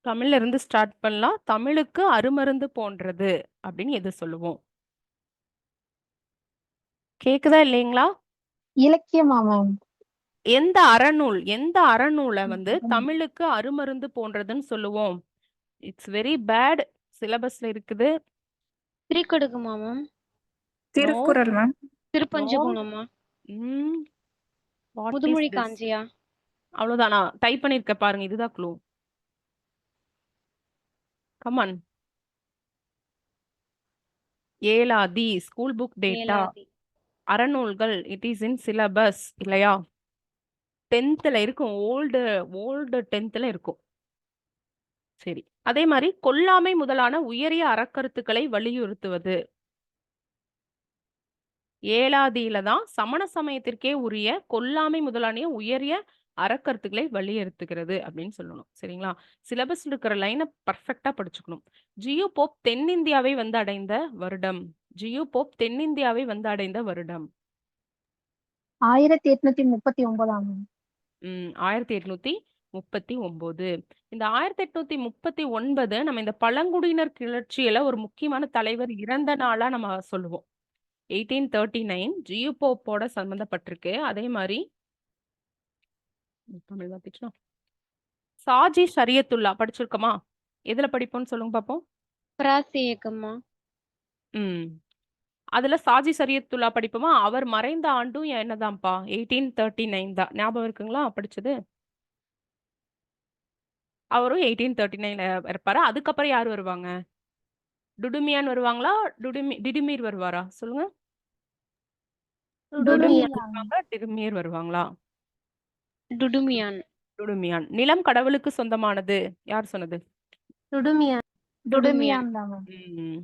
தமிழ்ல இருந்து ஸ்டார்ட் பண்ணலாம். தமிழுக்கு அருமருந்து போன்றது அப்படின்னு எது சொல்லுவோம்? கேக்குதா இல்லைங்களா? இலக்கியமா மேம்? எந்த அறநூலை வந்து தமிழுக்கு அருமருந்து போன்றதுன்னு சொல்லுவோம்? It's very bad. சிலபஸ்ல இருக்குது. திரிகடுகமா ma'am? No. Thirukkural ma'am. No. திருப்பஞ்சகுணமா? What is Muthumozhi this? காஞ்சியா? அவ்வளவுதானா? டைப் பண்ணிருக்க பாருங்க, இதுதான் clue. Come on. Elathi school book data. Elathi. அறநூல்கள் இட் இஸ் இன் சிலபஸ் இல்லையா? 10th இருக்கும். ஓல்டு 10th இருக்கும். சரி, அதே மாதிரி கொல்லாமை முதலான உயரிய அறக்கருத்துக்களை வலியுறுத்துவது. ஏலாதியில தான் சமண சமயத்திற்கே உரிய கொல்லாமை முதலான உயரிய அறக்கருத்துக்களை வலியுறுத்துகிறது அப்படின்னு சொல்லணும். சரிங்களா? சிலபஸ் இருக்கிற லைனை பர்ஃபெக்டா படிச்சுக்கணும். ஜியு போப் தென்னிந்தியாவை வந்து அடைந்த வருடம். ஜியு போப் தென்னிந்தியாவை வந்து அடைந்த வருடம் 1839 மேம். 1839. இந்த 1839 நம்ம இந்த பழங்குடியினர் கிளர்ச்சியில ஒரு முக்கியமான தலைவர் இறந்த நாளா நம்ம சொல்லுவோம். 1839 ஜியு போப்போட சம்பந்தப்பட்டிருக்கு. அதே மாதிரி தமிழ் வாத்திச்சா சாஜி ஷரியத்துல்லா படிச்சிருக்கோமா? எதுல படிப்போம்னு சொல்லுங்க பாப்போம். பிராசியகமா? அதுல சாஜி ஷரியத்துல்லா படிப்போமா? அவர் மறைந்த ஆண்டும் என்னதான்ப்பா? 1839 தான். ஞாபகம் இருக்குங்களா படிச்சது? அவரும் 1839 இருப்பாரு. அதுக்கப்புறம் யார் வருவாங்க? டுடுமியான் வருவாங்களா? டிடுமீர் வருவாரா? சொல்லுங்க. டுடுமியான். வருவாங்க, டிடுமீர் வருவாங்களா? டுடுமியான். டுடுமியான். நிலம் கடவுளுக்கு சொந்தமானது யார் சொன்னது? டுடுமியான். டுடுமியான் தான் மேம்.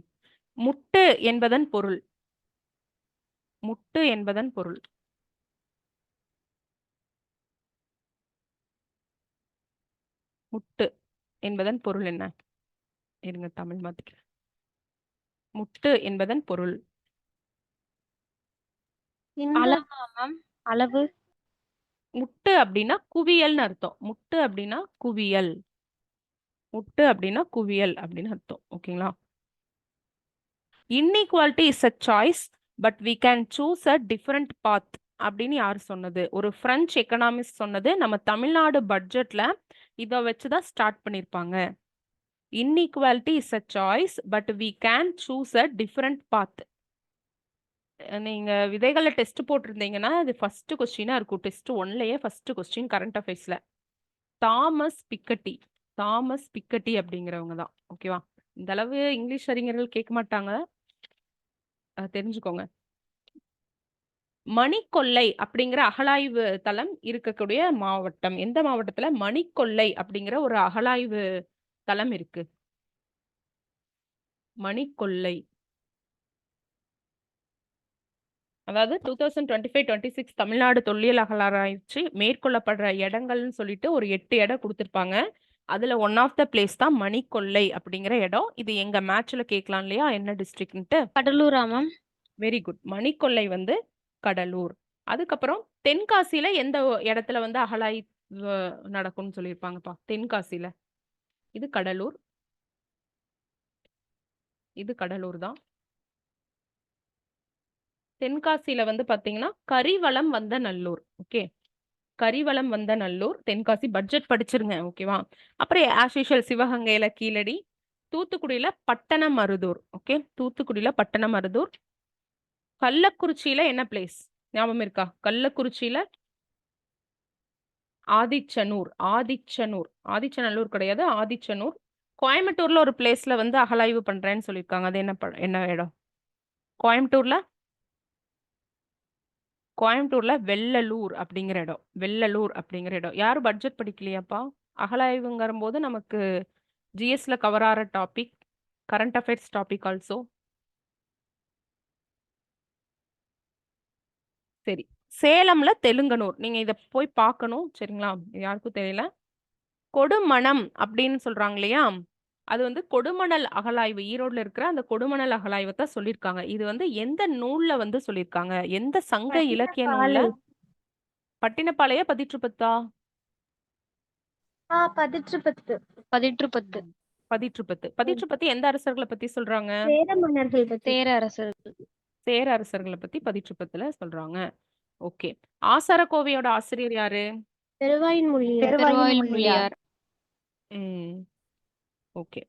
முட்டு என்பதன் பொருள். முட்டு என்பதன் பொருள். முட்டு என்பதன் பொருள் என்ன? இருங்க, தமிழ் மாத்திக்கிறேன். முட்டு என்பதன் பொருள். அளவா மேம்? அளவு. முட்டு அப்படின்னா குவியல்னு அர்த்தம். முட்டு அப்படின்னா குவியல். முட்டு அப்படின்னா குவியல் அப்படின்னு அர்த்தம். ஓகேங்களா? Inequality is a choice but we can choose a different path அப்படின்னு யார் சொன்னது? ஒரு பிரெஞ்சு எக்கனாமிஸ்ட் சொன்னது. நம்ம தமிழ்நாடு பட்ஜெட்ல இதை வச்சுதான் ஸ்டார்ட் பண்ணிருப்பாங்க. Inequality is a choice but we can choose a different path. நீங்க விதைகளை டெஸ்ட் போட்டிருந்தீங்கன்னா அது ஃபர்ஸ்ட் கொஸ்டினா இருக்கும். டெஸ்ட் 1லயே ஃபர்ஸ்ட் கொஸ்டின் கரண்ட் அஃபேர்ஸ்ல தாமஸ் பிக்கட்டி. தாமஸ் பிக்கட்டி அப்படிங்கிறவங்க தான். ஓகேவா? இந்த அளவு இங்கிலீஷ் அறிஞர்கள் கேட்க மாட்டாங்க, தெரிஞ்சுக்கோங்க. மணிக்கொல்லை அப்படிங்கிற அகழாய்வு தளம் இருக்கக்கூடிய மாவட்டம் எந்த மாவட்டத்துல? மணிக்கொல்லை அப்படிங்கிற ஒரு அகழாய்வு தளம் இருக்கு. மணிக்கொல்லை. அதாவது 2025-26 தமிழ்நாடு தொல்லியல் அகழாராய்ச்சி மேற்கொள்ளப்படுற இடங்கள்னு சொல்லிட்டு ஒரு 8 இடம் கொடுத்துருப்பாங்க. அதுல ஒன் ஆஃப் த பிளேஸ் தான் மணிக்கொல்லை அப்படிங்கிற இடம். இது எங்க மேட்ச்ல கேட்கலாம் இல்லையா என்ன டிஸ்ட்ரிக்ட்ன்ட்டு? கடலூரா மேம்? Very good. மணிக்கொல்லை வந்து கடலூர். அதுக்கப்புறம் தென்காசியில எந்த இடத்துல வந்து அகழாய்வு நடக்கும்னு சொல்லியிருப்பாங்கப்பா? தென்காசியில. இது கடலூர். இது கடலூர் தான். தென்காசியில வந்து பாத்தீங்கன்னா கரிவலம் வந்த நல்லூர். ஓகே, கரிவலம் வந்த நல்லூர் தென்காசி. பட்ஜெட் படிச்சிருங்க. ஓகேவா? அப்புறம் ஆஸ் யூஷுவல் சிவகங்கையில கீழடி. தூத்துக்குடியில பட்டணமருதூர். ஓகே, தூத்துக்குடியில பட்டணமருதூர். கள்ளக்குறிச்சியில என்ன பிளேஸ் ஞாபகம் இருக்கா? கள்ளக்குறிச்சியில ஆதிச்சனூர். ஆதிச்சனூர். ஆதிச்சநல்லூர் கிடையாது, ஆதிச்சனூர். கோயம்புத்தூர்ல ஒரு பிளேஸ்ல வந்து அகழாய்வு பண்றேன்னு சொல்லியிருக்காங்க. அது என்ன இடம்? கோயம்புத்தூர்ல கோயம்புத்தூர்ல வெள்ளலூர் அப்படிங்கிற இடம். வெள்ளலூர் அப்படிங்கிற இடம். யாரும் பட்ஜெட் படிக்கலையாப்பா? அகழாய்வுங்கிற போது நமக்கு ஜிஎஸ்ல கவர் ஆகிற topic, current affairs topic also. சரி, சேலம்ல தெலுங்கனூர். நீங்க இத போய் பார்க்கணும். சரிங்களா? யாருக்கும் தெரியல. கொடுமணம் அப்படின்னு சொல்றாங்க இல்லையா? அது வந்து கொடுமணல் அகழாய்வு. ஈரோடுல இருக்கிற அந்த கொடுமணல் அகழாய்வை தான் சொல்லியிருக்காங்க. இது வந்து எந்த நூல்ல வந்து சொல்லியிருக்காங்க? எந்த சங்க இலக்கிய நூல்ல? பட்டினப்பாளைய பதிற்றுப்பத்தா? பதிற்றுப்பத்து. பதிற்றுப்பத்து. ம். பதிற்றுப்பத்து. பதிற்றுப்பத்து எந்த அரசர்களை பத்தி சொல்றாங்க? சேர மன்னர்கள் பத்தி. சேர அரசர்கள். சேர அரசர்களை பத்தி பதிற்றுப்பத்துல சொல்றாங்க. ஓகே. ஆசாரக்கோவையோட ஆசிரியர் யாரு? பெருவாயின் மொழியார். பெருவாயின் பெருவாயின் மொழியார். மொழியார். ம். ஓகே.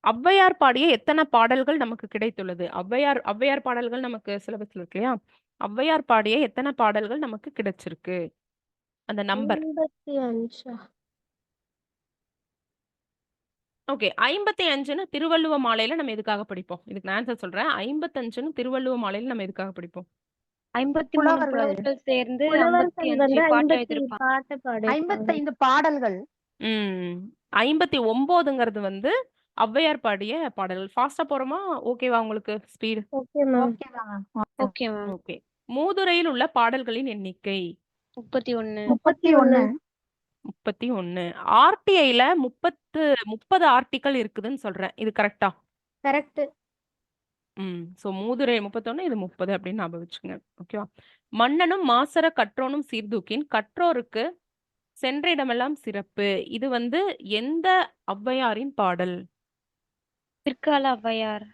ஔவையார் பாடிய எத்தனை பாடல்கள் நமக்கு கிடைத்துள்ளது? ஔவையார் பாடல்கள் நமக்கு சிலபஸ்ல இருக்கு இல்லையா? ஔவையார் பாடிய எத்தனை பாடல்கள் நமக்கு கிடைச்சிருக்கு? அந்த நம்பர். 55. ஓகே. 55ன்னு திருவள்ளுவ மாலையில நம்ம எதுக்காக படிப்போம்? இதுக்கு நான் ஆன்சர் சொல்றேன். 55ன்னு திருவள்ளுவ மாலையில நம்ம எதுக்காக படிப்போம்? 53 புலவர்கள். புலவர்கள் சேர்ந்து புலவர்கள் 55 வந்து பாட்டு 50 எழுதியிருப்பாங்க. பாட்டு பாடியிருப்பாங்க. 55 பாடல்கள். ம். 59ங்கிறது வந்து ஔவையார் பாடிய பாடல்கள். ஃபாஸ்டா போறோமா? ஓகேவா உங்களுக்கு speed? Okay ma'am. Okay ma'am. Okay ma'am. Okay. மூதுரையில் உள்ள பாடல்களின் எண்ணிக்கை 31. 31. 31. ஆர்டிஐல 30 ஆர்டிக்கல் இருக்குதுன்னு சொல்றேன். இது கரெக்டா? கரெக்ட். ஸோ மூதுரை 31, இது 30 அப்படின்னு ஞாபகம் வச்சுங்க. ஓகேவா? மன்னனும் மாசற கற்றோனும் சீர்தூக்கின் கற்றோருக்கு சென்ற இடமெல்லாம் சிறப்பு. இது வந்து எந்த ஔவையாரின் பாடல்? பிற்கால ஔவையார்.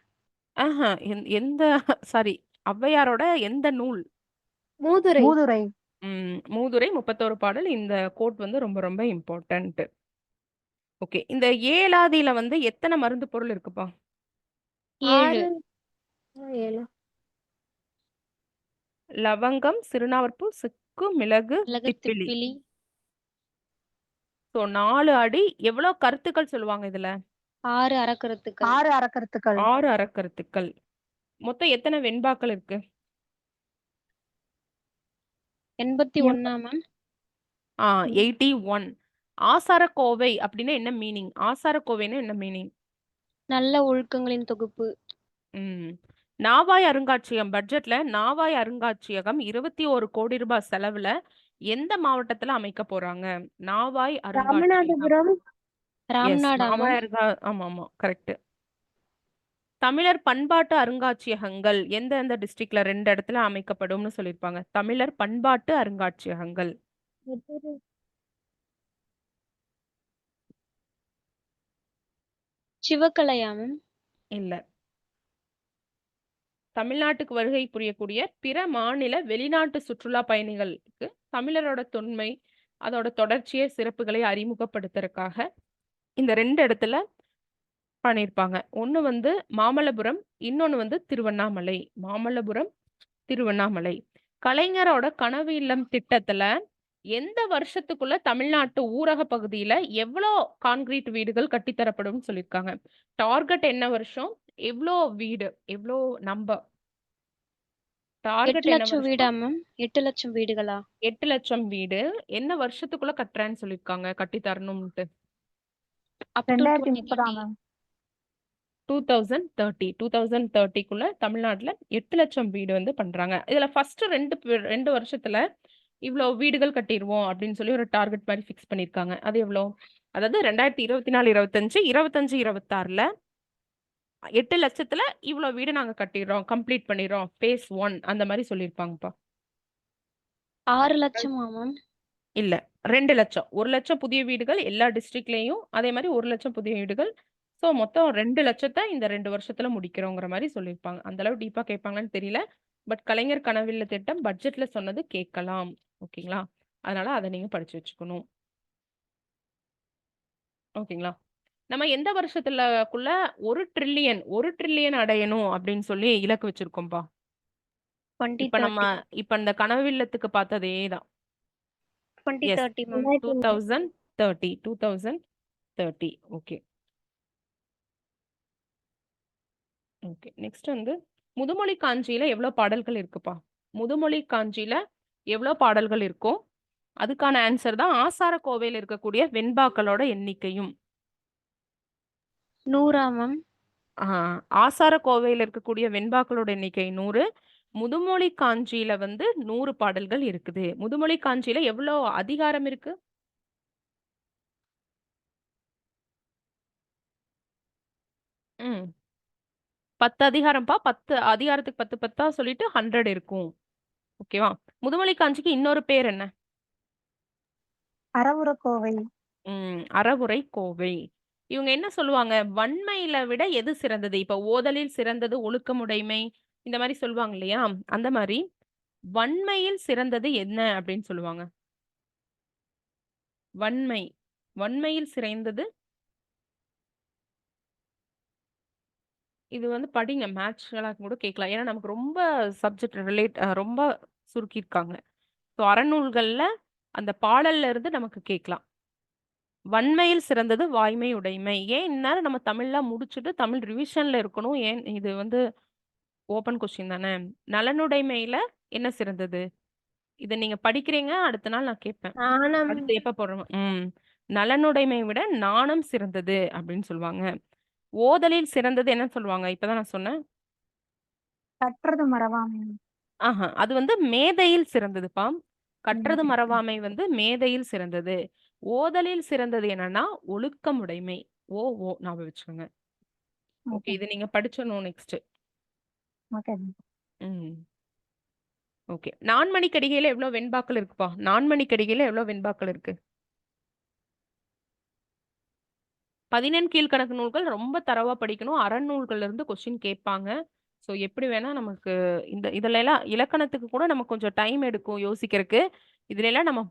ஆஹா, எந்த சாரி, ஔவையாரோட எந்த நூல்? மூதுரை. மூதுரை. மூதுரை 31 பாடல். இந்த கோட் வந்து ரொம்ப ரொம்ப இம்பார்ட்டன்ட். ஓகே. இந்த ஏலாதியில வந்து எத்தனை மருந்து பொருள் இருக்குப்பா? 7. லவங்கம், சிறுநாவற்பூ, சுக்கு, மிளகு, மிளகு, திப்பிலி. திப்பிலி. ஸோ 4 அடி. எவ்வளவு கருத்துக்கள் சொல்லுவாங்க இதுல? 6 அறக்கருத்துக்கள். 6 அறக்கருத்துக்கள். 6 அறக்கருத்துக்கள். மொத்தம் எத்தனை வெண்பாக்கள் இருக்கு? 81 மேம். 81. ஆசாரக்கோவை அப்படின்னா என்ன மீனிங்? ஆசாரக்கோவைன்னா என்ன மீனிங்? நல்ல ஒழுக்கங்களின் தொகுப்பு. நாவாய் அருங்காட்சியகம் பட்ஜெட்ல நாவாய் அருங்காட்சியகம் 21 கோடி ரூபாய் செலவுல எந்த மாவட்டத்துல அமைக்க போறாங்க? நாவாய் அருங்காட்சியகம். Yes, ராம்நாடா நாவாய் மேம். ஆமா கரெக்ட். தமிழர் பண்பாட்டு அருங்காட்சியகங்கள் எந்தெந்த டிஸ்ட்ரிக்ட்ல 2 இடத்துல அமைக்கப்படும்னு சொல்லியிருப்பாங்க? தமிழர் பண்பாட்டு அருங்காட்சியகங்கள். சிவகலையா மேம்? இல்ல. தமிழ்நாட்டுக்கு வருகை புரியக்கூடிய பிற மாநில வெளிநாட்டு சுற்றுலா பயணிகளுக்கு தமிழரோட தொன்மை, அதோட தொடர்ச்சியை, சிறப்புகளை அறிமுகப்படுத்துறதுக்காக இந்த 2 இடத்துல பண்ணியிருப்பாங்க. ஒண்ணு வந்து மாமல்லபுரம், இன்னொன்னு வந்து திருவண்ணாமலை. மாமல்லபுரம், திருவண்ணாமலை. கலைஞரோட கனவு இல்லம் திட்டத்துல எந்த வருஷத்துக்குள்ள தமிழ்நாட்டு ஊரக பகுதியில எவ்வளோ கான்கிரீட் வீடுகள் கட்டித்தரப்படும் சொல்லியிருக்காங்க? டார்கெட் என்ன வருஷம்? எவ்வளோ வீடு? எவ்வளோ நம்பர்? 8 டார்கெட் என்ன லட்சம் வீடா வருஷம்? மேம்? 8 லட்சம் வீடுகளா? 8 லட்சம் வீடு. என்ன வருஷத்துக்குள்ள கட்டுறேன்னு சொல்லியிருக்காங்க கட்டி தரணும்ட்டு? up to 2030 2030. மேம். 2030க்குள்ள தமிழ்நாட்டுல 8 லட்சம் வீடு வந்து பண்றாங்க. இதுல ஃபர்ஸ்ட் 2 வருஷத்துல இவ்வளோ வீடுகள் கட்டிடுவோம் அப்படின்னு சொல்லி ஒரு டார்கெட் மாதிரி ஃபிக்ஸ் பண்ணியிருக்காங்க. அது எவ்வளோ? அதாவது 2024, 25, 26ல 8 லட்சத்துல இவ்வளோ வீடு நாங்க கட்டிடுறோம், கம்ப்ளீட் பண்ணிடுறோம், phase 1 அந்த மாதிரி சொல்லியிருப்பாங்கப்பா. 6 லட்சமா மேம்? இல்ல, 2 லட்சம். 1 லட்சம் புதிய வீடுகள் எல்லா டிஸ்ட்ரிக்ட்லயும், அதே மாதிரி 1 லட்சம் புதிய வீடுகள். ஸோ மொத்தம் 2 லட்சத்தை இந்த 2 வருஷத்துல முடிக்கிறோங்கிற மாதிரி சொல்லியிருப்பாங்க. அந்த அளவு டீப்பா கேட்பாங்களான்னு தெரியல. பட் கலைஞர் கனவில்ல திட்டம் பட்ஜெட்ல சொன்னது கேட்கலாம். ஓகேங்களா? அதனால அதை நீங்க படிச்சு வச்சுக்கணும். ஓகேங்களா? நம்ம எந்த வருஷத்துலக்குள்ள 1 ட்ரில்லியன் அடையணும் அப்படின்னு சொல்லி இலக்கு வச்சிருக்கோம்ப்பா? இப்ப நம்ம 2030. இப்ப இந்த கனவில்லத்துக்கு பார்த்ததே தான். Yes, 2030 ma'am. 2030. Okay. Okay. Next வந்து முதுமொழி காஞ்சியில எவ்வளவு பாடல்கள் இருக்குப்பா? முதுமொழி காஞ்சியில எவ்வளவு பாடல்கள் இருக்கும்? அதுக்கான ஆன்சர் தான் ஆசாரக்கோவையில் இருக்கக்கூடிய வெண்பாக்களோட எண்ணிக்கையும். 100 மேம்? ஆசாரக்கோவையில் இருக்கக்கூடிய வெண்பாக்களோட எண்ணிக்கை 100. முதுமொழி காஞ்சியில வந்து 100 பாடல்கள் இருக்குது. முதுமொழி காஞ்சியில எவ்வளோ அதிகாரம் இருக்கு? ம் 10 அதிகாரம்ப்பா. 10 அதிகாரத்துக்கு 10 10 சொல்லிட்டு 100 இருக்கும். ஓகேவா? முதுமொழி காஞ்சிக்கு இன்னொரு பேர் என்ன? அறவுரக்கோவை. அறவுரை கோவை. இவங்க என்ன சொல்லுவாங்க? வன்மையில விட எது சிறந்தது? இப்ப ஓதலில் சிறந்தது ஒழுக்கமுடைமை, இந்த மாரி சொல்லுவாங்க இல்லையா? அந்த மாரி வன்மையில் சிறந்தது என்ன அப்படின்னு சொல்லுவாங்க? வன்மை. வன்மையில் சிறந்தது இது வந்து படிங்க. மேட்ச்லாம் கூட கேட்கலாம். ஏன்னா நமக்கு ரொம்ப சப்ஜெக்ட் ரொம்ப சுருக்கியிருக்காங்க. ஸோ அறநூல்கள்ல அந்த பாடல்ல இருந்து நமக்கு கேட்கலாம். வன்மையில் சிறந்தது வாய்மை உடைமை. ஏன் இந்நேரம் நம்ம தமிழ்லாம் முடிச்சுட்டு தமிழ் ரிவிஷன்ல இருக்கணும். ஏன் இது வந்து ஓப்பன் கொஸ்டின் தானே. நலனுடைமையில என்ன சிறந்தது? இத நீங்க படிக்கிறீங்க. அடுத்த நாள் நான் கேட்பேன். நாணம். அடுத்து எப்ப போடுறோம்? நலனுடைமை விட நாணம் சிறந்தது அப்படின்னு சொல்லுவாங்க. ஓதலில் சிறந்தது என்ன சொல்லுவாங்க? இப்பதான் நான் சொன்னேன். கற்றது மறவாமை. அது வந்து மேதையில் சிறந்ததுப்பா. கற்றது ம். மறவாமை வந்து மேதையில் சிறந்தது. ஓதலில் சிறந்தது என்னன்னா ஒழுக்கமுடைமை. ஓ ஞாபகம் வச்சுக்கோங்க. Okay, okay. இது நீங்க படிச்சணும் நெக்ஸ்ட். ஓகே. ம். ஓகே. நான்மணிக்கடிகையில எவ்வளவு வெண்பாக்கள் இருக்குப்பா? நான்மணிக்கடிகையில எவ்வளவு வெண்பாக்கள் இருக்கு? 14 கீழ்க்கணக்கு நூல்கள் ரொம்ப தரவா படிக்கணும். அறநூல்கள்ல இருந்து கொஸ்டின் கேட்பாங்க. ஸோ எப்படி வேணா நமக்கு இதுல எல்லாம் இலக்கணத்துக்கு கூட நமக்கு கொஞ்சம் டைம் எடுக்கும் யோசிக்கிறதுக்கு. இதுல எல்லாம் நம்ம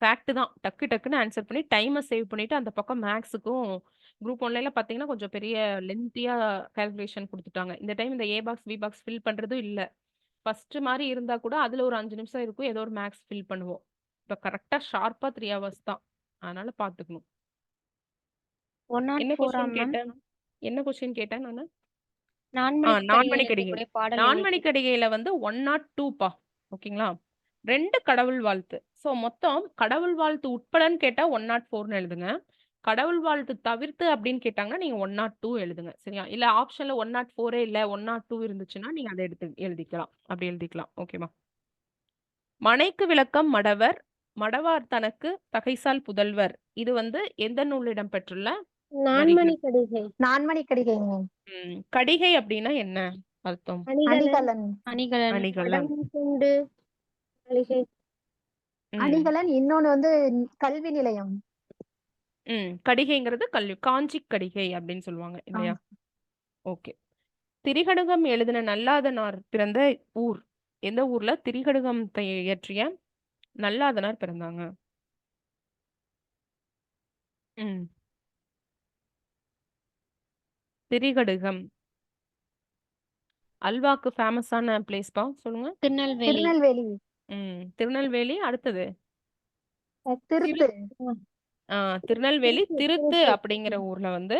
ஃபேக்ட் தான். டக்கு டக்குன்னு ஆன்சர் பண்ணி டைமை சேவ் பண்ணிட்டு அந்த பக்கம் மேக்ஸுக்கும் குரூப் ஒன்ல எல்லாம் பார்த்தீங்கன்னா கொஞ்சம் பெரிய லென்த்தியா கால்குலேஷன் கொடுத்துட்டாங்க. இந்த டைம் இந்த ஏ பாக்ஸ் பி பாக்ஸ் ஃபில் பண்றதும் இல்ல. ஃபர்ஸ்ட் மாதிரி இருந்தா கூட அதுல ஒரு 5 நிமிஷம் இருக்கும். ஏதோ ஒரு மேக்ஸ் ஃபில் பண்ணுவோம். இப்ப கரெக்டா ஷார்ப்பா 3 ஹவர்ஸ் தான். அதனால பாத்துக்கணும். என்ன 104 கொஸ்டின் மேம். கேட்டேன்? என்ன கொஸ்டின் கேட்டேன் நானு? நான்மணிக்கடிகையில் நான்மணிக்கடிகை. இருக்கக்கூடிய பாடல் எண்ணிக்கை. நான்மணிக்கடிகையில வந்து 102பா. ஓகேங்களா? 2 கடவுள் வாழ்த்து. ஸோ மொத்தம் கடவுள் வாழ்த்து உட்படன்னு கேட்டா 104ன்னு எழுதுங்க. கடவுள் வாழ்த்து தவிர்த்து அப்படின்னு கேட்டாங்கன்னா நீங்க 102 எழுதுங்க. சரியா? இல்ல ஆப்ஷன்ல 104 இல்ல 102 இருந்துச்சுன்னா நீங்க அதை எடுத்து எழுதிக்கலாம். அப்படி எழுதிக்கலாம். ஓகேவா? மனைக்கு விளக்கம் மடவர், மடவார் தனக்கு தகைசால் புதல்வர். இது வந்து எந்த நூலிடம் பெற்றுள்ள வரிகள்? நான்மணிக்கடிகை. நான்மணிக்கடிகைங்க. கடிகை அப்படின்னா என்ன அர்த்தம்? அணிகலன். அணிகலன். அணிகலன். துண்டு. கடிகை. ம். அணிகலன். இன்னொன்னு வந்து கல்வி நிலையம். கடிகைங்கிறது காஞ்சி கடிகை அப்படின்னு சொல்லுவாங்க இல்லையா? ஓகே. திரிகடுகம் எழுதின நல்லாதனார் பிறந்த ஊர். எந்த ஊர்ல திரிகடுகத்தை இயற்றிய நல்லாதனார் பிறந்தாங்க? திரிகடுகம் அல்வாக்கு ஃபேமஸான பிளேஸ்பா சொல்லுங்க. திருநெல்வேலி. திருநெல்வேலி. திருநெல்வேலி. அடுத்தது திருத்து. திருநெல்வேலி திருத்து அப்படிங்கிற ஊர்ல வந்து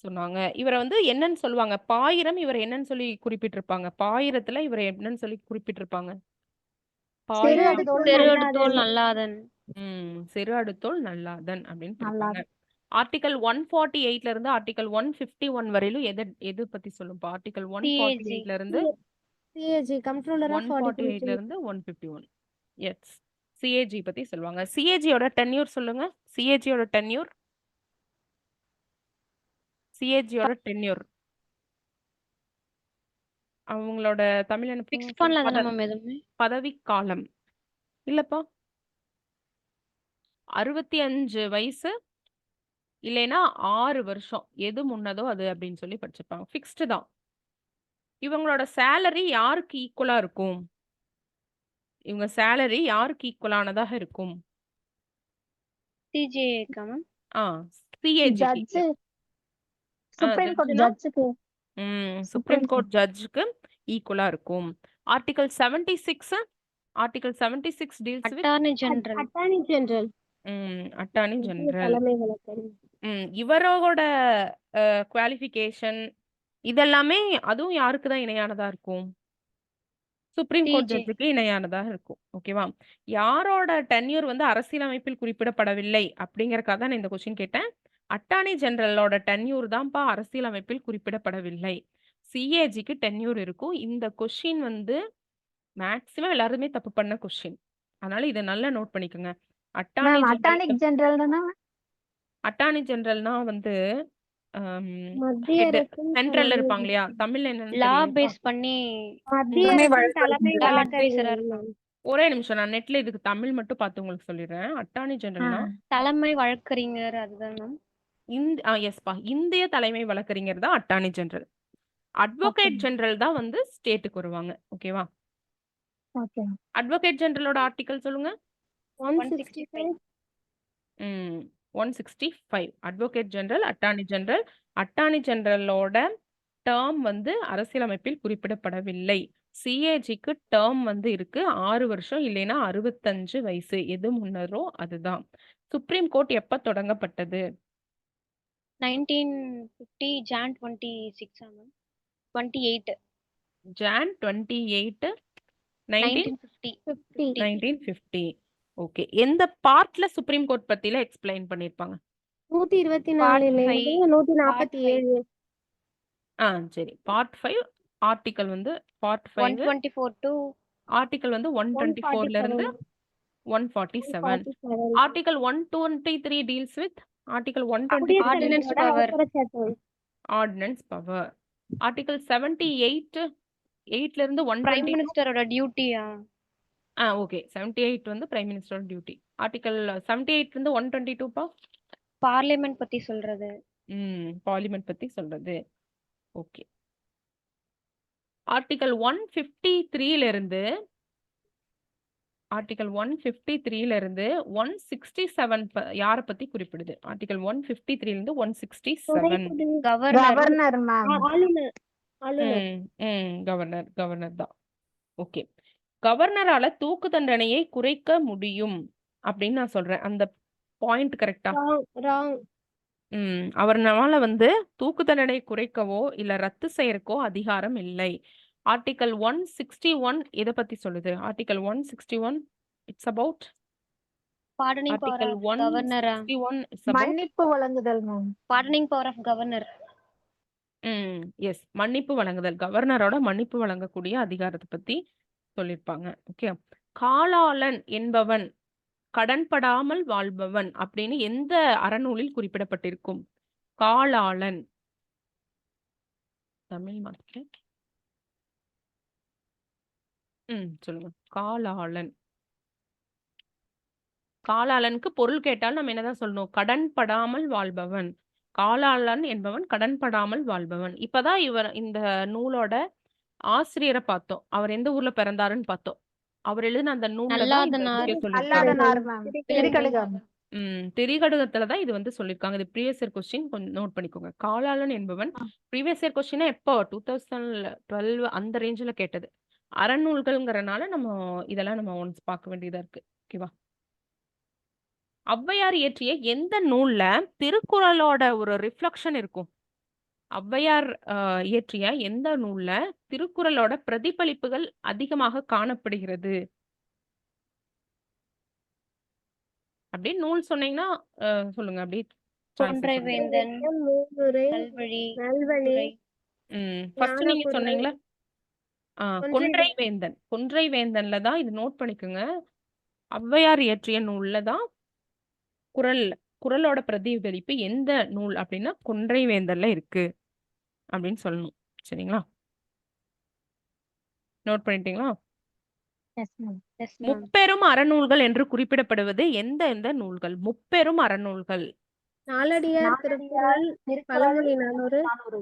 சொன்னாங்க. இவரை வந்து என்னன்னு சொல்லுவாங்க? பாயிரம் இவரை என்னன்னு சொல்லி குறிப்பிட்டிருப்பாங்க? பாயிரத்துல இவரை என்னன்னு சொல்லி குறிப்பிட்டிருப்பாங்க? பாயிரம். செருடுதோள் நல்லாதன். செரு அடுத்தோள் நல்லாதன் அப்படின்னு பிடிப்பாங்க. நல்லாதன். ஆர்டிகல் 148ல இருந்து ஆர்டிகல் 151 வரையிலும் எது பத்தி சொல்லும்பா? ஆர்டிகல் 148ல இருந்து சிஏஜி கம்ப்ட்ரோலர் ஆஃப் 148ல இருந்து 151. எஸ், சிஏஜி பத்தி சொல்லுவாங்க. சிஏஜியோட டென்யூர் சொல்லுங்க. சிஏஜியோட டென்யூர். சிஏஜியோட டென்யூர் அவங்களோட தமிழ் என்ன ஃபிக்ஸ் பண்ணல தானே மேம் எதுவுமே. பதவி காலம் இல்லப்பா. 65 வயசு இல்லைன்னா 6 வருஷம் எது முன்னதோ அது அப்படின்னு சொல்லி படிச்சிருப்பாங்க. ஃபிக்ஸ்டு தான். இவங்களோட சேலரி யாருக்கு ஈக்குவலா இருக்கும்? இவங்க சேலரி யாருக்கு ஈக்குவலானதாக இருக்கும்? சிஜேஏக்கா ma'am. CAG. Judge. Supreme court ஜட்ஜுக்கு. சுப்ரீம் கோர்ட் ஜட்ஜுக்கு ஈக்குவலா இருக்கும். Article 76 article 76 deals with attorney general. Attorney general. Attorney general. தலைமை வழக்கறிஞர். இவரோட குவாலிஃபிகேஷன் இதெல்லாமே அதுவும் யாருக்கு தான் இணையானதா இருக்கும்? Supreme court CJ. ஜட்ஜுக்கு இணையானதாக இருக்கும். ஓகேவா? யாரோட டென்யூர் வந்து அரசியலமைப்பில் குறிப்பிடப்படவில்லை அப்படிங்கறக்காக தான் நான் இந்த கொஸ்டின் கேட்டேன். அட்டார்னி ஜெனரலோட டென்யூர் தான்ப்பா அரசியலமைப்பில் குறிப்பிடப்படவில்லை. சிஏஜிக்கு டென்யூர் இருக்கும். இந்த கொஸ்டின் வந்து மேக்சிமம் எல்லாருமே தப்பு பண்ண கொஸ்டின். அதனால இதை நல்லா நோட் பண்ணிக்கோங்க. அட்டார்னி ஜெனரல்னா அட்டார்னி ஜெனரல்னா வந்து மத்திய அரசின் சென்ட்ரல்ல இருப்பாங்க இல்லையா? தமிழ்ல என்னன்னு லா தெரியுமா? பேஸ் பண்ணி மத்திய தலைமை அரசின் தலைமை லா வழக்கறிஞர் அட்வைசரா இருப்பாங்க. ஒரே நிமிஷம் நான் நெட்ல இதுக்கு தமிழ் மட்டும் பார்த்து உங்களுக்கு சொல்லிடுறேன். அட்டார்னி ஜெனரல்னா தலைமை வழக்கறிஞர் அதுதான் மேம். எஸ்பா, இந்திய தலைமை வழக்கறிஞர் தான் அட்டார்னி ஜெனரல். அட்வொகேட் ஜெனரல் தான் வந்து ஸ்டேட்டுக்கு வருவாங்க. ஓகேவா? ஓகே அட்வொகேட் ஜெனரலோட ஆர்டிகல் சொல்லுங்க. 165. 165. Advocate general, attorney general. Attorney ஜெனரலோட டேர்ம் வந்து அரசியலமைப்பில் குறிப்பிடப்படவில்லை. சிஏஜிக்கு டேர்ம் வந்து இருக்கு 6 வருஷம், இல்லைன்னா 65 வயசு, எது முன்னரோ அதுதான். சுப்ரீம் கோர்ட் எப்ப தொடங்கப்பட்டது? 1950 Jan 26 மேம். 28 ஜான் 28 19 1950. 1950. ஓகே. எந்த பார்ட்ல சுப்ரீம் கோர்ட் பத்தில எக்ஸ்பிளைன் பண்ணிருப்பாங்க? 124 147. சரி. பார்ட் 5 ஆர்டிகல் வந்து பார்ட் 5 124 to ஆர்டிகல் வந்து 124ல இருந்து 147. 147. ஆர்டிகல் 123 டீல்ஸ் வித் ஆர்டிகல் குடியரசுத் 124 Ordinance தலைவரோட power. அவசர சட்டம். Ordinance power. ஆர்டிகல் 78 8ல இருந்து பிரைம் 122 மினிஸ்டரோட டியூட்டியா? ஓகே. 78 வந்து பிரைம் மினிஸ்டரோட டியூட்டி. ஆர்டிகல் 78 இருந்து 122 பா பார்லிமெண்ட் பத்தி சொல்றது. பார்லிமெண்ட் பத்தி சொல்றது. ஓகே. ஆர்டிகல் 153ல இருந்து ஆர்டிகல் 153ல இருந்து 167 யார பத்தி குறிப்பிடுது? ஆர்டிகல் 153ல இருந்து 167. கவர்னர். Governor ma'am. ஆளுநர். ஆளுநர். கவர்னர் தான். ஓகே. கவர்னரால தூக்கு தண்டனையை குறைக்க முடியும் அப்படின்னு நான் சொல்றேன். அந்த பாயிண்ட் கரெக்டா? ராங். அவர்னால வந்து தூக்கு தண்டனை குறைக்கவோ இல்ல ரத்து செய்யறக்கோ அதிகாரம் இல்லை. ஆர்டிகல் 161 எத பத்தி சொல்லுது? Article 161 it's about pardoning power article of கவர்னரா? 161 இட்ஸ் அபவுட் மன்னிப்பு வழங்குதல் ma'am. Pardoning power of governor. Yes, மன்னிப்பு வழங்குதல். கவர்னரோட மன்னிப்பு வழங்கக்கூடிய அதிகாரத்தை பத்தி சொல்லியிருப்பாங்க. ஓகே. காலாளன் என்பவன் கடன்படாமல் வாழ்பவன் அப்படின்னு எந்த அறநூலில் குறிப்பிடப்பட்டிருக்கும்? காலாளன் தமிழ் மாத்திரம். சொல்லுங்க. காலாளன். காலாளனுக்கு பொருள் கேட்டால் நம்ம என்னதான் சொல்லணும்? கடன்படாமல் வாழ்பவன். காலாளன் என்பவன் கடன்படாமல் வாழ்பவன். இப்பதான் இந்த நூலோட ஆசிரியரை பார்த்தோம். அவர் எந்த ஊர்ல பிறந்தாருன்னு பார்த்தோம். அவர் எழுதின அந்த நூல்ல தான் இந்த அல்லாதனார். விஷயம் சொல்லியிருக்காங்க. அல்லாதனார் மேம். திரிகடுகம். திரிகடுகத்துல தான் இது வந்து சொல்லியிருக்காங்க. இது ப்ரீவியஸ் இயர் கொஸ்டின், கொஞ்சம் நோட் பண்ணிக்கோங்க. காலாளன் என்பவன் ப்ரீவியஸ் இயர் கொஸ்டினா எப்போ 2012 அந்த ரேஞ்சில் கேட்டது. அறநூல்கள்ங்கிறனால நம்ம இதெல்லாம் நம்ம ஒன்ஸ் பார்க்க வேண்டியதா இருக்கு. ஓகேவா? ஔவையார் இயற்றிய எந்த நூல்ல திருக்குறளோட ஒரு ரிஃப்ளெக்ஷன் இருக்கும்? ஔவையார் இயற்றிய எந்த நூல்ல திருக்குறளோட பிரதிபலிப்புகள் அதிகமாக காணப்படுகிறது? அப்படியே நூல் சொன்னீங்கன்னா சொல்லுங்க. அப்படியே கொன்றை வேந்தன். மூதுரை. நல்வழி. நல்வழி. ஃபர்ஸ்ட் நீங்க ஞானக்குரல். சொன்னீங்களா? கொன்றை வேந்தன். கொன்றை வேந்தன்ல தான் இது நோட் பண்ணிக்கோங்க. ஔவையார் இயற்றிய நூல்ல தான் குறளோட பிரதிபலிப்பு எந்த நூல் அப்படின்னா கொன்றை வேந்தன்ல இருக்கு அப்படின்னு சொல்லணும். சரிங்களா? நோட் பண்ணிட்டீங்களா? Yes ma'am. Yes, ma'am. முப்பெரும் அறநூல்கள் என்று குறிப்பிடப்படுவது எந்த எந்த நூல்கள்? முப்பெரும் அறநூல்கள். நாலடியார் திருக்குறள் பழமொழி 400.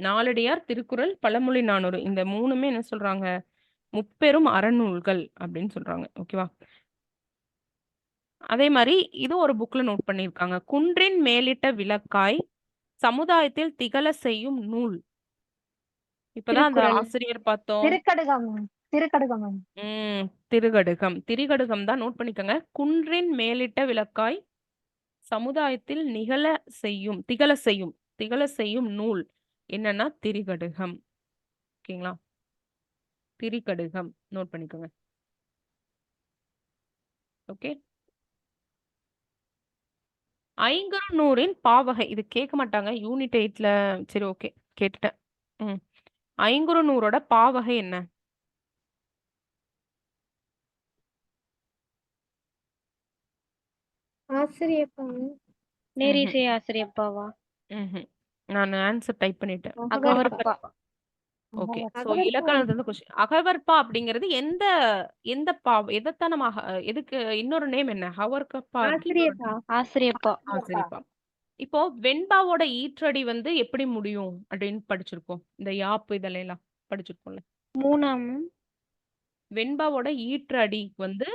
நாலடியார், திருக்குறள், பழமொழி 400. இந்த மூணுமே என்ன சொல்றாங்க? முப்பெரும் அறநூல்கள் அப்படின்னு சொல்றாங்க. ஓகேவா? அதே மாதிரி இது ஒரு புக்ல நோட் பண்ணியிருக்காங்க. குன்றின் மேலிட்ட விளக்காய் சமுதாயத்தில் திகழ செய்யும் நூல். இப்பதான் அந்த திருக்குறள். ஆசிரியர் பார்த்தோம். திருக்கடுகம். திருக்கடுகம் மேம். திருகடுகம். திருகடுகம் தான் நோட் பண்ணிக்கோங்க. குன்றின் மேலிட்ட விளக்காய் சமுதாயத்தில் திகழ செய்யும் நூல் என்னன்னா திரிகடுகம். ஓகேங்களா? திரிகடுகம் நோட் பண்ணிக்கோங்க. ஓகே. ஐங்குறுநூறின் பாவகை. இது கேட்க மாட்டாங்க யூனிட் 8ல. சரி, ஓகே, கேட்டுட்டேன். ஐங்குறுநூறோட பாவகை என்ன? ஆசிரியப்பா. நேரிசை ஆசிரியப்பாவா? நான் ஆன்சர் டைப் பண்ணிட்டேன். அகவற்பா. ஓகே. சோ அகவற்பா இலக்கணத்துல இருந்து கொஸ்டின். அகவற்பா அப்படிங்கிறது எந்த எந்த பா எதைத்தான் நம்ம எதுக்கு இன்னொரு நேம் என்ன? ஹவர்கப்பாக்கு இன்னொரு ஆசிரியப்பா ஆசிரியப்பா சரிப்பா. இப்போ வெண்பாவோட ஈற்றடி வந்து எப்படி முடியும் அப்படின்னு படிச்சிருக்கோம். இந்த யாப்பு இதெல்லாம் படிச்சிருக்கோம்ல. 3ஆம் வெண்பாவோட ஈற்றடி வந்து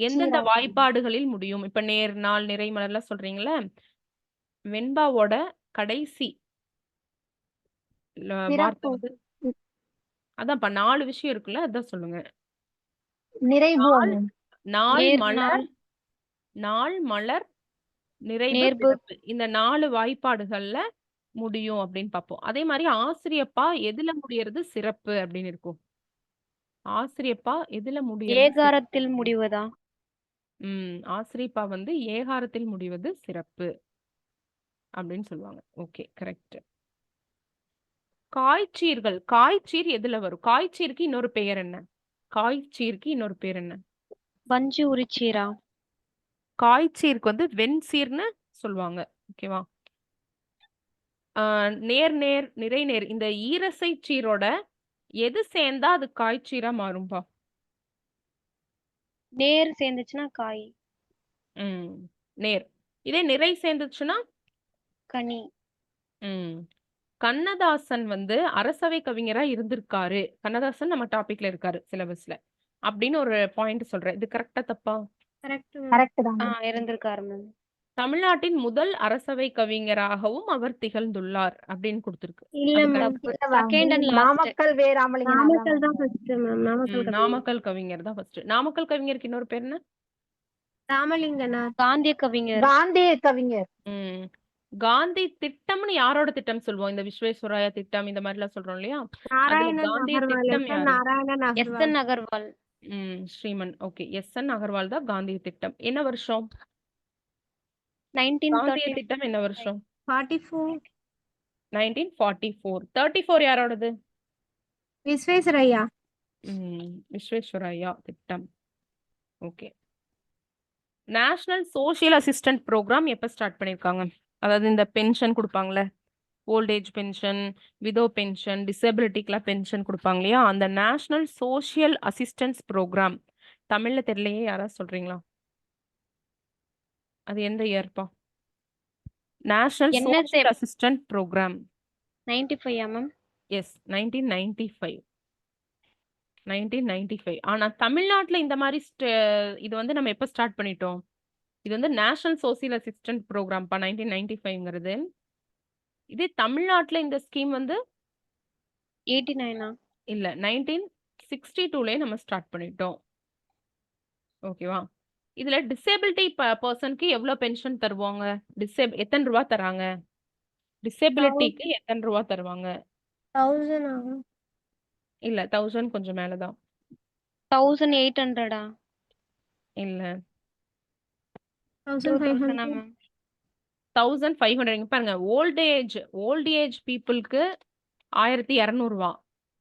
எந்தெந்த முச்சீரா வாய்ப்பாடுகளில் முடியும்? இப்ப நேர், நாள், நிறை, மலர்லாம் சொல்றீங்கல்ல. வெண்பாவோட கடைசி வார்த்தை சிறப்பு வந்து அதான்ப்பா 4 விஷயம் இருக்குல்ல. அதான் சொல்லுங்க. நிறைபுவம் நாள், மேம். நாள், நேர் மலர், நாள் நாள், மலர், நிறைவு, நேர்பு சிறப்பு. இந்த 4 வாய்ப்பாடுகள்ல முடியும் அப்படின்னு பார்ப்போம். அதே மாதிரி ஆசிரியப்பா எதுல முடியறது சிறப்பு அப்படின்னு இருக்கும். ஆசிரியப்பா எதுல முடியறது சிறப்பு? ஏகாரத்தில் முடிவதா ஆசிரியப்பா வந்து ஏகாரத்தில் முடிவது சிறப்பு அப்படின்னு சொல்லுவாங்க. Okay, correct. காய்ச்சீர்கள், காய்ச்சீர் எதுல வரும்? காய்ச்சீருக்கு இன்னொரு பெயர் என்ன? காய்ச்சீருக்கு இன்னொரு பேர் என்ன? வஞ்சி உரிச்சீரா காய்ச்சீருக்கு வந்து வெண்சீர்னு சொல்லுவாங்க. ஓகேவா? நேர் நேர் நிறை நேர் இந்த ஈரசை சீரோட எது சேர்ந்தா அது காய்ச்சீரா மாறும்பா? நேர் சேர்ந்துச்சுன்னா காய் ம் நேர். இதே நிறை சேர்ந்துச்சுன்னா கனி ம் கண்ணதாசன் வந்து அரசவை கவிஞரா இருந்திருக்காரு. கண்ணதாசன் நம்ம டாபிக்ல இருக்காரு சிலபஸ்ல அப்படின்னு ஒரு பாயிண்ட் சொல்றேன். இது கரெக்டா தப்பா? Correct ma'am. கரெக்ட் தான் மேம். இருந்திருக்காரு மேம் தமிழ்நாட்டின் முதல் அரசவை கவிஞராகவும் அவர் திகழ்ந்துள்ளார் அப்படின்னு கொடுத்திருக்கு. இல்ல அது மேம். correct. இல்ல ma'am. Second and last Namakkal Ve Ramalinganar Namakkal தான் தான் ஃபர்ஸ்ட் மேம். நாமக்கல் கவிஞர். நாமக்கல் கவிஞர் தான் ஃபர்ஸ்ட். நாமக்கல் கவிஞருக்கு இன்னொரு பேர் என்ன? ராமலிங்கனார். காந்திய கவிஞர் காந்தி கவிஞர். ம் காந்தி திட்டம்னு யாரோட திட்டம் சொல்லுவோம்? இந்த விஸ்வேஸ்வராயா திட்டம் இந்த மாதிரி எல்லாம் சொல்றோம் இல்லையா? அதுல நாராயணன் காந்தி அகர்வால். திட்டம் யாரு? Narayanan Agarwal. S N Agarwal Shriman. Okay, S N Agarwal தான் காந்தி திட்டம். என்ன வருஷம்? 1930 காந்திய திட்டம் என்ன வருஷம்? 44. 1944. 34 யாரோடது? விஸ்வேஸ்வரய்யா. விஸ்வேஸ்வராயா திட்டம். Okay. National social assistant programme எப்ப ஸ்டார்ட் பண்ணிருக்காங்க? அதாவது இந்த பென்ஷன் கொடுப்பாங்களே, ஓல்டேஜ் பென்ஷன், விதோ பென்ஷன், டிசபிலிட்டிக்கெல்லாம் பென்ஷன் கொடுப்பாங்க இல்லையா? அந்த நேஷனல் சோஷியல் அசிஸ்டன்ஸ் ப்ரோக்ராம் தமிழ்ல தெரியலையே, யாராவது சொல்றீங்களா? அது எந்த இயர்ப்பா? National NSF. Social assistant programme 95 ma'am yes 1995. 1995. ஆனா தமிழ்நாட்டுல இந்த மாதிரி இது வந்து நம்ம எப்ப ஸ்டார்ட் பண்ணிட்டோம்? இது வந்து நேஷனல் சோஷியல் அசிஸ்டன்ட் ப்ரோக்ராம்ப்பா 1995ங்கிறது. இதே தமிழ்நாட்டுல இந்த ஸ்கீம் வந்து 89 இல்ல 1962லயே நம்ம ஸ்டார்ட் பண்ணிட்டோம். ஓகேவா? இதுல டிசேபிலிட்டி பர்சனுக்கு எவ்வளவு பென்ஷன் தருவாங்க? எத்தனை ரூபா தராங்க? டிசேபிலிட்டிக்கு எத்தனை ரூபா தருவாங்க? 1000 ஆகும். இல்ல 1000 கொஞ்சம் மேலதான். 1800 இல்ல 1500. மேம் 1500. இங்க பாருங்க, ஓல்ட் ஏஜ் பீப்புளுக்கு 1200 ரூபா.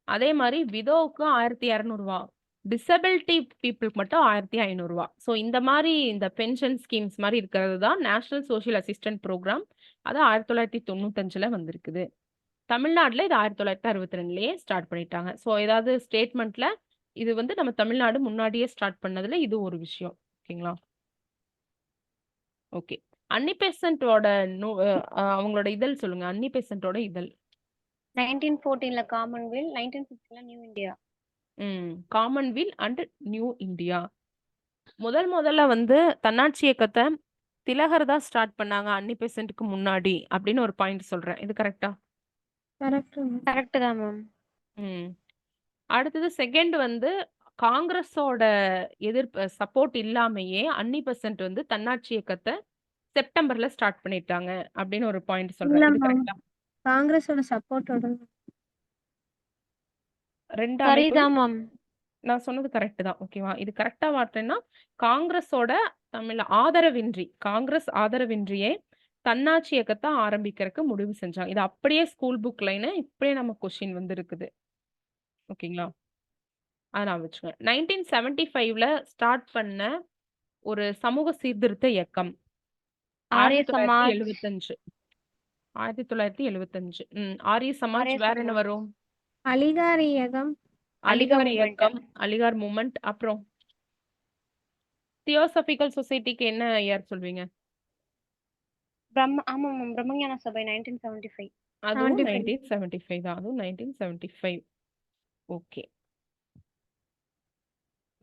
அதே மாதிரி விதோவுக்கு 1200 ரூபா. டிசபிலிட்டி பீப்புளுக்கு மட்டும் 1500 ரூபா. ஸோ இந்த மாதிரி இந்த பென்ஷன் ஸ்கீம்ஸ் மாதிரி இருக்கிறது தான் நேஷனல் சோஷியல் அசிஸ்டன்ட் ப்ரோக்ராம். அது 1995ல வந்திருக்குது. தமிழ்நாட்டுல இது 1962லயே ஸ்டார்ட் பண்ணிட்டாங்க. ஸோ ஏதாவது ஸ்டேட்மெண்ட்ல இது வந்து நம்ம தமிழ்நாடு முன்னாடியே ஸ்டார்ட் பண்ணதுல இது ஒரு விஷயம். ஓகேங்களா? ஓகே. அன்னி பெசன்ட்டோட அவங்களோட இதழ் சொல்லுங்க. அன்னி பெசன்ட்டோட இதழ் 1914ல காமன்வெல்த் 1950ல New India Commonwealth and New India. முதல்ல வந்து தன்னாட்சி இயக்கத்தை திலகர் தான் ஸ்டார்ட் பண்ணாங்க அன்னி பெசன்ட்க்கு முன்னாடி அப்படின்னு ஒரு பாயிண்ட் சொல்றேன். இது கரெக்டா? கரெக்ட். கரெக்ட் தான் மேம் அடுத்தது செகண்ட் வந்து காங்கிரஸோட சப்போர்ட் இல்லாமையே அன்னி பெசன்ட் வந்து தன்னாட்சி இயக்கத்தை செப்டம்பர்ல ஸ்டார்ட் பண்ணிட்டாங்க அப்படின்னு ஒரு பாயிண்ட் சொல்றேன். இது இல்ல கரெக்டா? காங்கிரஸோட சப்போர்ட்டோட. ரெண்டு அமைப்பு சரிதான் மேம் நான் சொன்னது கரெக்ட் தான். ஓகேவா? இது கரெக்டா வார்த்தைன்னா காங்கிரஸோட காங்கிரஸ் ஆதரவின்றியே தன்னாட்சி இயக்கத்தை ஆரம்பிக்கிறதுக்கு முடிவு செஞ்சாங்க. இது அப்படியே ஸ்கூல் புக் லைன் இப்படியே நம்ம கொஸ்டின் வந்து இருக்குது. ஓகேங்களா? அதை நான் வச்சுக்கேன். 1975ல ஸ்டார்ட் பண்ண ஒரு சமூக சீர்திருத்த இயக்கம் ஆரிய சமாஜ் 1975. 1975. ஆரிய சமாஜ் ஆரிய வேற என்ன சமாஜ். வரும்? அலிகார் இயக்கம். அலிகார் movement. இயக்கம், அலிகார் மூமெண்ட். அப்புறம் தியோசபிக்கல் சொசைட்டிக்கு என்ன இயர் சொல்வீங்க? ஆமா மேம், பிரம்மஞான சபை 1975. அதுவும் 75. 1975 தான். அதுவும் 1975. ஓகே.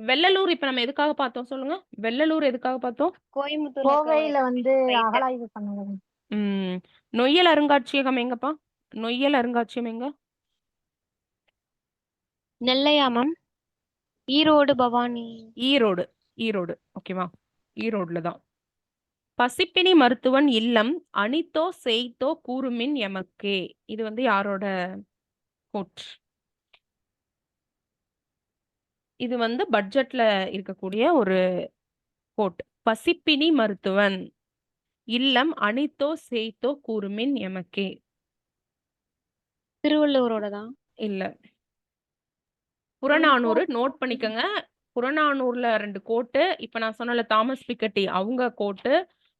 வெள்ளலூர் இப்ப நம்ம எதுக்காக பார்த்தோம் சொல்லுங்க? வெள்ளலூர் எதுக்காக பார்த்தோம்? கோயம்புத்தூர்ல கோவையில வந்து site. அகழாய்வு பண்ணது. நொய்யல் அருங்காட்சியகம் எங்கப்பா? நொய்யல் அருங்காட்சியகம் எங்க? நெல்லையா மேம்? ஈரோடு பவானி. ஈரோடு. ஈரோடு. ஓகேவா? ஈரோடுல தான். பசிப்பினி மருத்துவன் இல்லம் அனித்தோ செய்தோ கூறுமின் எமக்கே. இது வந்து யாரோட கோட்? இது வந்து பட்ஜெட்ல இருக்கக்கூடிய ஒரு கோட். பசிப்பினி மருத்துவன் இல்லம் அனித்தோ செய்தோ கூறுமின் எமக்கே. திருவள்ளூரோட தான். இல்ல, புறநானூறு நோட் பண்ணிக்கோங்க. புறநானூறுல 2 கோட்டு. இப்ப நான் சொன்னல தாமஸ் பிக்கட்டி அவங்க கோட்டு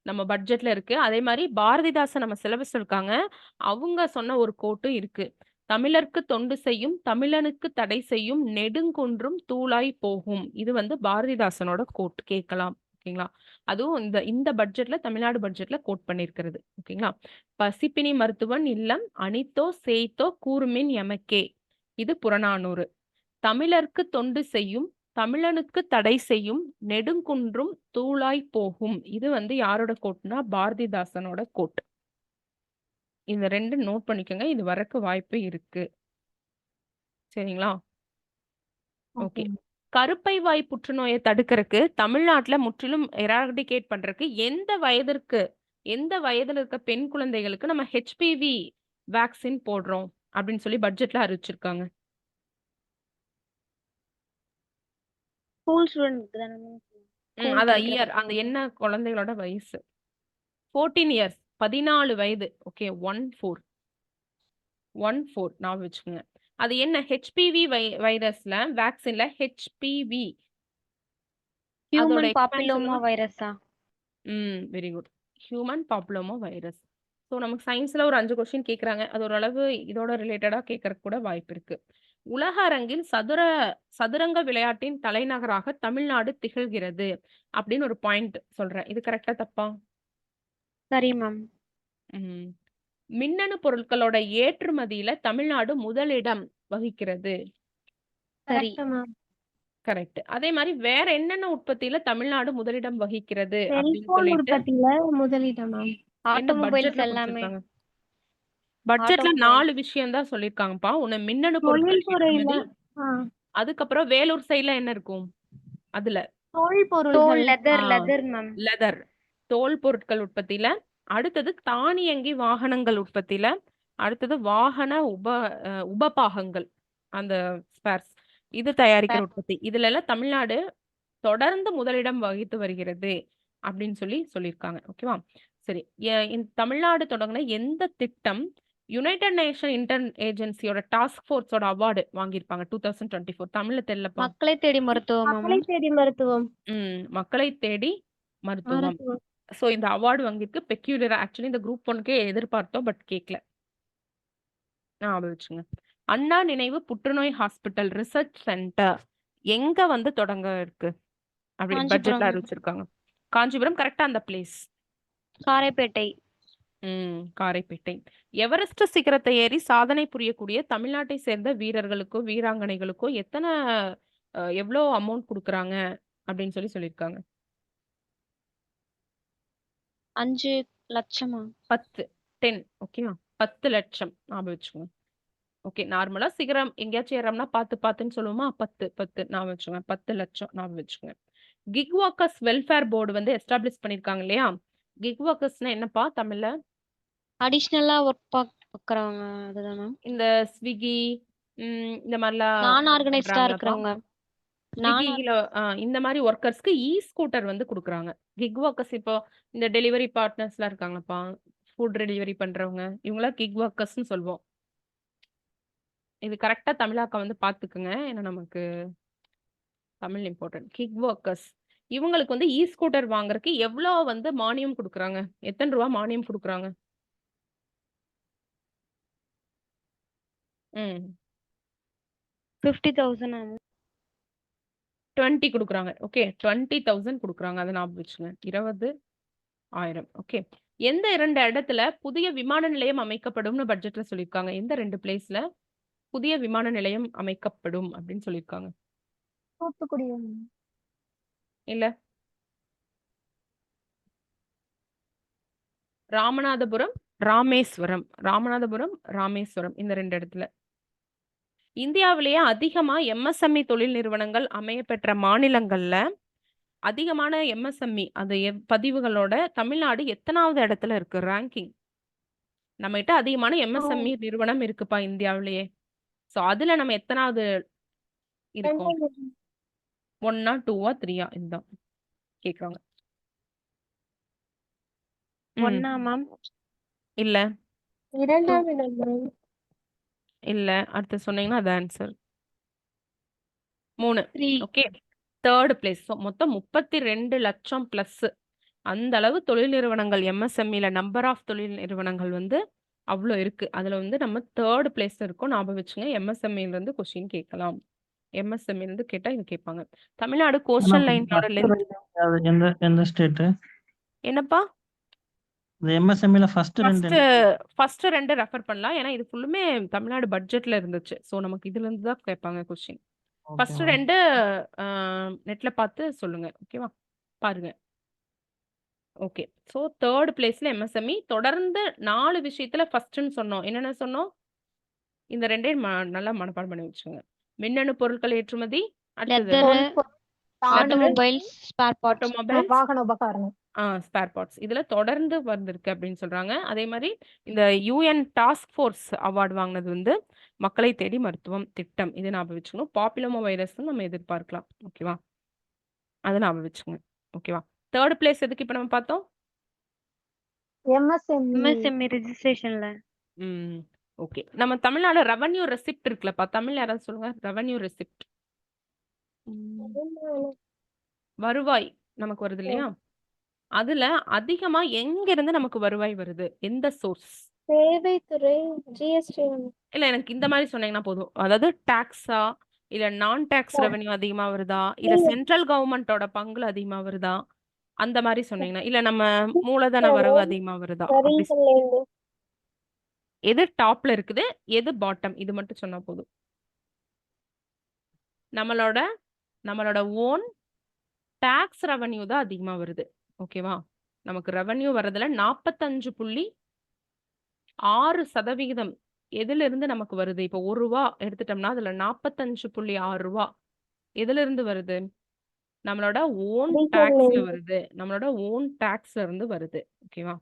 நம்ம பட்ஜெட்ல இருக்கு. அதே மாதிரி பாரதிதாசன் நம்ம சிலபஸ் இருக்காங்க, அவங்க சொன்ன ஒரு கோட்டும் இருக்கு. தமிழர்க்கு தொண்டு செய்யும் தமிழனுக்கு தடை செய்யும் நெடுங்குன்றும் தூளாய் போகும். இது வந்து பாரதிதாசனோட கோட் கேட்கலாம். ஓகேங்களா? அதுவும் இந்த இந்த பட்ஜெட்ல தமிழ்நாடு பட்ஜெட்ல கோட் பண்ணியிருக்கிறது. ஓகேங்களா? பசிப்பினி மருத்துவன் இல்லம் அனித்தோ செய்தோ கூறுமின் எமக்கே. இது புறநானூறு. தமிழர்க்கு தொண்டு செய்யும் தமிழனுக்கு தடை செய்யும் நெடுங்குன்றும் தூளாய் போகும். இது வந்து யாரோட கோட்னா பாரதிதாசனோட கோட். இந்த 2 நோட் பண்ணிக்கோங்க. இது வரக்கு வாய்ப்பு இருக்கு. சரிங்களா? ஓகே. கருப்பை வாய் புற்றுநோயை தடுக்கிறதுக்கு தமிழ்நாட்டுல முற்றிலும் எராடிகேட் பண்றதுக்கு எந்த வயதுல இருக்க பெண் குழந்தைகளுக்கு நம்ம ஹெச்பிவி வேக்சின் போடுறோம் அப்படின்னு சொல்லி பட்ஜெட்ல அறிவிச்சிருக்காங்க. ஸ்கூல் ஸ்டூடெண்ட் தானே மேம்? அதான் இயர், அந்த என்ன குழந்தைகளோட வயசு? 14 இயர்ஸ், 14 வயது. ஓகே, 14 ஞாபகம் வச்சுக்கோங்க. அது என்ன ஹெச்பிவி வைரஸ்ல வேக்சின்ல ஹெச்பிவி அதோட ஹியூமன் expand பாப்பிலோமா சொல்லுங்க. வைரஸா? Very good. Human papilloma virus. So நமக்கு சயின்ஸ்ல ஒரு 5 கொஸ்டின் கேட்குறாங்க. அது ஓரளவு இதோட ரிலேட்டடா கேட்கறதுக்கு கூட வாய்ப்பு இருக்கு. உலக அரங்கில் சதுரங்க விளையாட்டின் தலைநகராக தமிழ்நாடு திகழ்கிறது அப்படின்னு ஒரு பாயிண்ட் சொல்றேன். இது கரெக்டா தப்பா? சரி மேம். ம். மின்னணு பொருட்களோட ஏற்றுமதியில தமிழ்நாடு முதலிடம் வகிக்கிறது. சரி. Correct ma'am. கரெக்ட். அதே மாதிரி வேற என்னென்ன உற்பத்தியில தமிழ்நாடு முதலிடம் வகிக்கிறது அப்படின்னு செல்போன் சொல்லிட்டு உற்பத்தியில முதலிடம் மேம். என்ன ஆட்டோமொபைல்ஸ் பட்ஜெட்ல எல்லாமே. கொடுத்திருக்காங்க? பட்ஜெட்ல Automobile. 4 விஷயம் தான் சொல்லியிருக்காங்கப்பா. ஒண்ணு மின்னணு பொருட்கள் தொழில்துறையில ஏற்றுமதி. அதுக்கப்புறம் வேலூர் சைடுல என்ன இருக்கும்? அதுல தோல் தோல் பொருள்கள். Leather ma'am. லெதர், தோல் பொருட்கள் உற்பத்தியில. அடுத்தது தானியங்கி வாகனங்கள் உற்பத்தியில. அடுத்தது வாகன உபபாகங்கள், அந்த ஸ்பேர்ஸ், இது தயாரிக்கிற உற்பத்தி. இதுல எல்லாம் தமிழ்நாடு தொடர்ந்து முதலிடம் வகித்து வருகிறது அப்படின்னு சொல்லியிருக்காங்க. ஓகேவா? சரி. தமிழ்நாடு தொடங்கின எந்த திட்டம் யுனைடெட் நேஷன் இன்டர் ஏஜென்சியோட டாஸ்க் ஃபோர்ஸோட அவார்டு வாங்கியிருப்பாங்க 2024? தமிழ்ல தெரியலப்பா. மக்களை தேடி மருத்துவம் மக்களை மேம். தேடி மருத்துவம். மக்களை தேடி மருத்துவம். ஸோ இந்த அவார்டு வாங்கியிருக்கு. பெக்யூலரா ஆக்சுவலி இந்த குரூப் 1க்கே எதிர்பார்த்தோம், பட் கேட்கல. ஞாபகம் வச்சுங்க. அண்ணா நினைவு புற்றுநோய் ஹாஸ்பிட்டல் ரிசர்ச் சென்டர் எங்க வந்து தொடங்க இருக்கு அப்படி பட்ஜெட்ல காஞ்சிபுரம். அறிவிச்சிருக்காங்க? காஞ்சிபுரம் கரெக்டா அந்த பிளேஸ். காரைப்பேட்டை. காரைப்பேட்டை. எவரெஸ்ட் சிகரத்தை ஏறி சாதனை புரியக்கூடிய தமிழ்நாட்டை சேர்ந்த வீரர்களுக்கோ வீராங்கனைகளுக்கோ எவ்வளோ அமௌண்ட் கொடுக்குறாங்க அப்படின்னு சொல்லியிருக்காங்க? 5 லட்சமா? 10 ஓகேவா? 10 லட்சம் ஞாபகம் வச்சுக்கோங்க. ஓகே. நார்மலா சிகரம் எங்கேயாச்சும் ஏறோம்னா பார்த்துன்னு சொல்லுவோமா? 10 ஞாபகம் வச்சுக்கோங்க. 10 லட்சம் ஞாபகம் வச்சுக்கோங்க. கிக் ஒர்க்கர்ஸ் வெல்ஃபேர் போர்டு வந்து எஸ்டாப்ளிஷ் பண்ணிருக்காங்க இல்லையா? கிக் ஒர்க்கர்ஸ்னா என்னப்பா தமிழ்ல? அடிஷ்னலா ஒர்க் பார்க்கறவங்க அதுதான் மேம். இந்த ஸ்விக்கி இந்த மாதிரிலாம் நான் ஆர்கனைஸ்டா பண்றாங்களாப்பா? இருக்கிறவங்க. ஸ்விக்கில இந்த மாதிரி ஒர்க்கர்ஸ்க்கு ஸ்கூட்டர் வந்து கொடுக்குறாங்க. கிக் ஒர்க்கர்ஸ் இப்போ இந்த டெலிவரி பார்ட்னர்ஸ்லாம் இருக்காங்கப்பா, ஃபுட் டெலிவரி பண்றவங்க, இவங்களாம் கிக் ஒர்க்கர்ஸ்னு சொல்லுவோம். இது கரெக்டா தமிழாக்கா வந்து பார்த்துக்குங்க. ஏன்னா நமக்கு தமிழ் இம்பார்ட்டன்ட். கிக் ஒர்க்கர்ஸ் இவங்களுக்கு வந்து ஸ்கூட்டர் வாங்குறதுக்கு எவ்வளோ வந்து மானியம் கொடுக்குறாங்க? எத்தனை ரூபா மானியம் கொடுக்குறாங்க? 50,000 மேம். 20 குடுக்குறாங்க. ஓகே. 20,000 குடுக்குறாங்க. அத ஞாபகம் வச்சுங்க. 20,000. ஓகே. எந்த 2 இடத்துல புதிய விமான நிலையம் அமைக்கப்படும்னு பட்ஜெட்ல சொல்லியிருக்காங்க? எந்த 2 பிளேஸ்ல புதிய விமான நிலையம் அமைக்கப்படும் அப்படின்னு சொல்லியிருக்காங்க? தூத்துக்குடி இல்ல. ராமநாதபுரம், ராமேஸ்வரம். ராமநாதபுரம், ராமேஸ்வரம். இந்த 2 இடத்துல. இந்தியாவிலேயே அதிகமா எம்எஸ்எம்இ தொழில் நிறுவனங்கள் அமையப்பெற்ற மாநிலங்கள்ல அதிகமான எம்எஸ்எம்இ அது பதிவுகளோட தமிழ்நாடு எத்தனாவது இடத்துல இருக்கு ரேங்கிங்? நம்மகிட்ட அதிகமான எம்எஸ்எம்இ நிறுவனம் இருக்குப்பா இந்தியாவிலேயே. சோ அதுல நம்ம எத்தனாவது இருக்கோம்? 1ஆ 2ஆ 3ஆ இதுதான் கேக்குறாங்க. 1 மேம். இல்ல 2ஆம் இடம் மேம். இல்ல அடுத்து சொன்னீங்கன்னா அது ஆன்சர். 3. 3. ஓகே. 3rd place. மொத்தம் 32 லட்சம் பிளஸ் அந்த அளவு தொழில் நிறுவனங்கள் எம்எஸ்எம்இல நம்பர் ஆஃப் தொழில் நிறுவனங்கள் வந்து அவ்வளோ இருக்கு. அதுல வந்து நம்ம 3rd பிளேஸ்ல இருக்கோம். ஞாபகம் வச்சுங்க. எம்எஸ்எம்இல இருந்து கொஸ்டின் கேட்கலாம். எம்எஸ்எம்இ இருந்து கேட்டா இது கேட்பாங்க. தமிழ்நாடு கோஸ்டல் லைனோட லென்த் எந்த ஸ்டேட்? என்னப்பா? இந்த எம்எஸ்எம்இல ஃபர்ஸ்ட் ரெண்டு ஃபர்ஸ்ட் 2 ரெஃபர் பண்ணலாம். ஏன்னா இது ஃபுல்லுமே தமிழ்நாடு பட்ஜெட்ல இருந்துச்சு. சோ நமக்கு இதுல இருந்து தான் கேட்பாங்க கொஸ்டின். ஃபர்ஸ்ட் 2 நெட்ல பார்த்து சொல்லுங்க. ஓகேவா? பாருங்க. ஓகே. சோ 3rd பிளேஸ்ல எம்எஸ்எம்இ தொடர்ந்து 4 விஷயத்துல ஃபர்ஸ்ட்னு சொன்னோம். என்னென்ன சொன்னோம்? இந்த 2 நல்லா மனப்பாடம் பண்ணி வச்சுக்கோங்க. மின்னணு பொருட்கள் ஏற்றுமதி, அடுத்தது leather, automobiles, spare parts. Automobiles, வாகன உபகரணம் ஸ்பேர் பார்ட்ஸ். இதுல தொடர்ந்து வந்திருக்கு அப்படின்னு சொல்றாங்க. அதே மாதிரி இந்த யுஎன் டாஸ்க் ஃபோர்ஸ் அவார்டு வாங்கினது வந்து மக்களை தேடி மருத்துவம் திட்டம். இது ஞாபகம் வச்சுக்கணும். பாப்புலோமா வைரஸ் நம்ம எதிர்பார்க்கலாம். ஓகேவா? அதை ஞாபகம் வச்சுக்கோங்க. ஓகேவா? 3rd பிளேஸ் எதுக்கு இப்ப நம்ம பார்த்தோம்? எம்எஸ்எம்இ ரெஜிஸ்ட்ரேஷன்ல. ஓகே. நம்ம தமிழ்நாடு ரெவென்யூ ரெசிப்ட் இருக்குல்லப்பா. தமிழ் யாராவது சொல்லுங்க. Revenue receipt. வருவாய் நமக்கு வருது இல்லையா? அதுல அதிகமா எங்க இருந்து நமக்கு வருவாய் வருது? எந்த சோர்ஸ்? சேவைத்துறை ஜிஎஸ்டி. இல்ல எனக்கு இந்த மாதிரி சொன்னீங்கன்னா போதும். அதாவது டாக்ஸா இல்ல நான் டாக்ஸ் ரெவென்யூ அதிகமா வருதா? இல்ல சென்ட்ரல் கவர்மெண்டோட பங்குல அதிகமா வருதா? அந்த மாதிரி சொன்னீங்கன்னா இல்ல நம்ம மூலதன வரவு அதிகமா வருதா? எது டாப்ல இருக்குது, எது பாட்டம், இது மட்டும் சொன்னா போதும். நம்மளோட ஓன் டாக்ஸ் ரெவென்யூ தான் அதிகமா வருது. ஓகேவா? நமக்கு ரெவென்யூ வரதுல 45.6% எதுல இருந்து நமக்கு வருது? இப்போ ₹1 எடுத்துட்டோம்னா அதுல 45.6 எதுல இருந்து வருது? நம்மளோட ஓன் டாக்ஸ்ல வருது. நம்மளோட ஓன் டாக்ஸ்ல இருந்து வருது. ஓகேவா?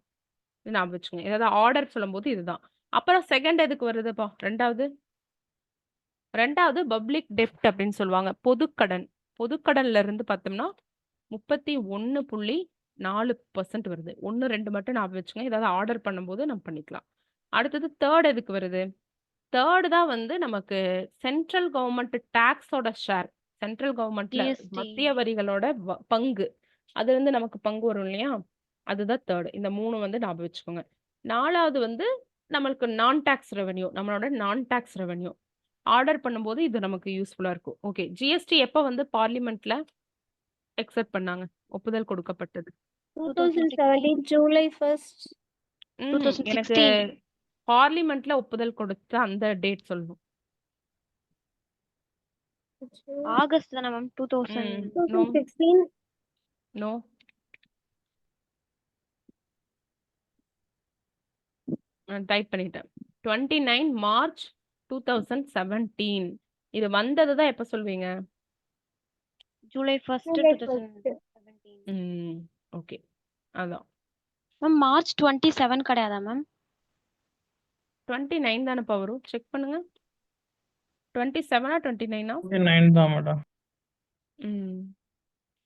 இது ஞாபகம் வச்சுக்கோங்க. ஏதாவது ஆர்டர் சொல்லும்போது இதுதான். அப்புறம் செகண்ட் எதுக்கு வருதுப்பா? ரெண்டாவது பப்ளிக் டெப்ட் அப்படின்னு சொல்லுவாங்க. பொதுக்கடன். பொதுக்கடன்ல இருந்து பார்த்தோம்னா 31.4% வருது. 1, 2 மட்டும் ஞாபகம் வச்சுக்கோங்க. ஏதாவது ஆர்டர் பண்ணும்போது நம்ம பண்ணிக்கலாம். அடுத்தது 3rd எதுக்கு வருது? 3rd தான் வந்து நமக்கு சென்ட்ரல் கவர்மெண்ட் டாக்ஸோட ஷேர். சென்ட்ரல் கவர்மெண்ட்ல GST. மத்திய வரிகளோட பங்கு. அதுல இருந்து நமக்கு பங்கு வரும் இல்லையா? அதுதான் 3rd. இந்த 3 வந்து ஞாபகம் வச்சுக்கோங்க. 4வது வந்து நம்மளுக்கு நான் டாக்ஸ் ரெவென்யூ. நம்மளோட நான் டாக்ஸ் ரெவென்யூ. ஆர்டர் பண்ணும்போது இது நமக்கு யூஸ்ஃபுல்லா இருக்கும். ஓகே. ஜிஎஸ்டி எப்ப வந்து பார்லிமெண்ட்ல அக்செப்ட் பண்ணாங்க? ஒப்புதல் கொடுக்கப்பட்டது. 2017 ஜூலை 1st. எனக்கு 2016. பார்லிமெண்ட்ல ஒப்புதல் கொடுத்த அந்த டேட் சொல்லணும். ஆகஸ்ட் தானே மேம்? 2000. 2016. நோ. நான் டைப் பண்ணிட்டேன். 29 மார்ச் 2017. இது வந்தது தான் எப்ப சொல்வீங்க? July 1st, July 2017. ஓகே. அதான். மேம் மார்ச் 27 கிடையாதா மேம்? 29 தானேப்பா வரும். செக் பண்ணுங்க. 27ஆ 29ஆ? 9 தான் மேடம்.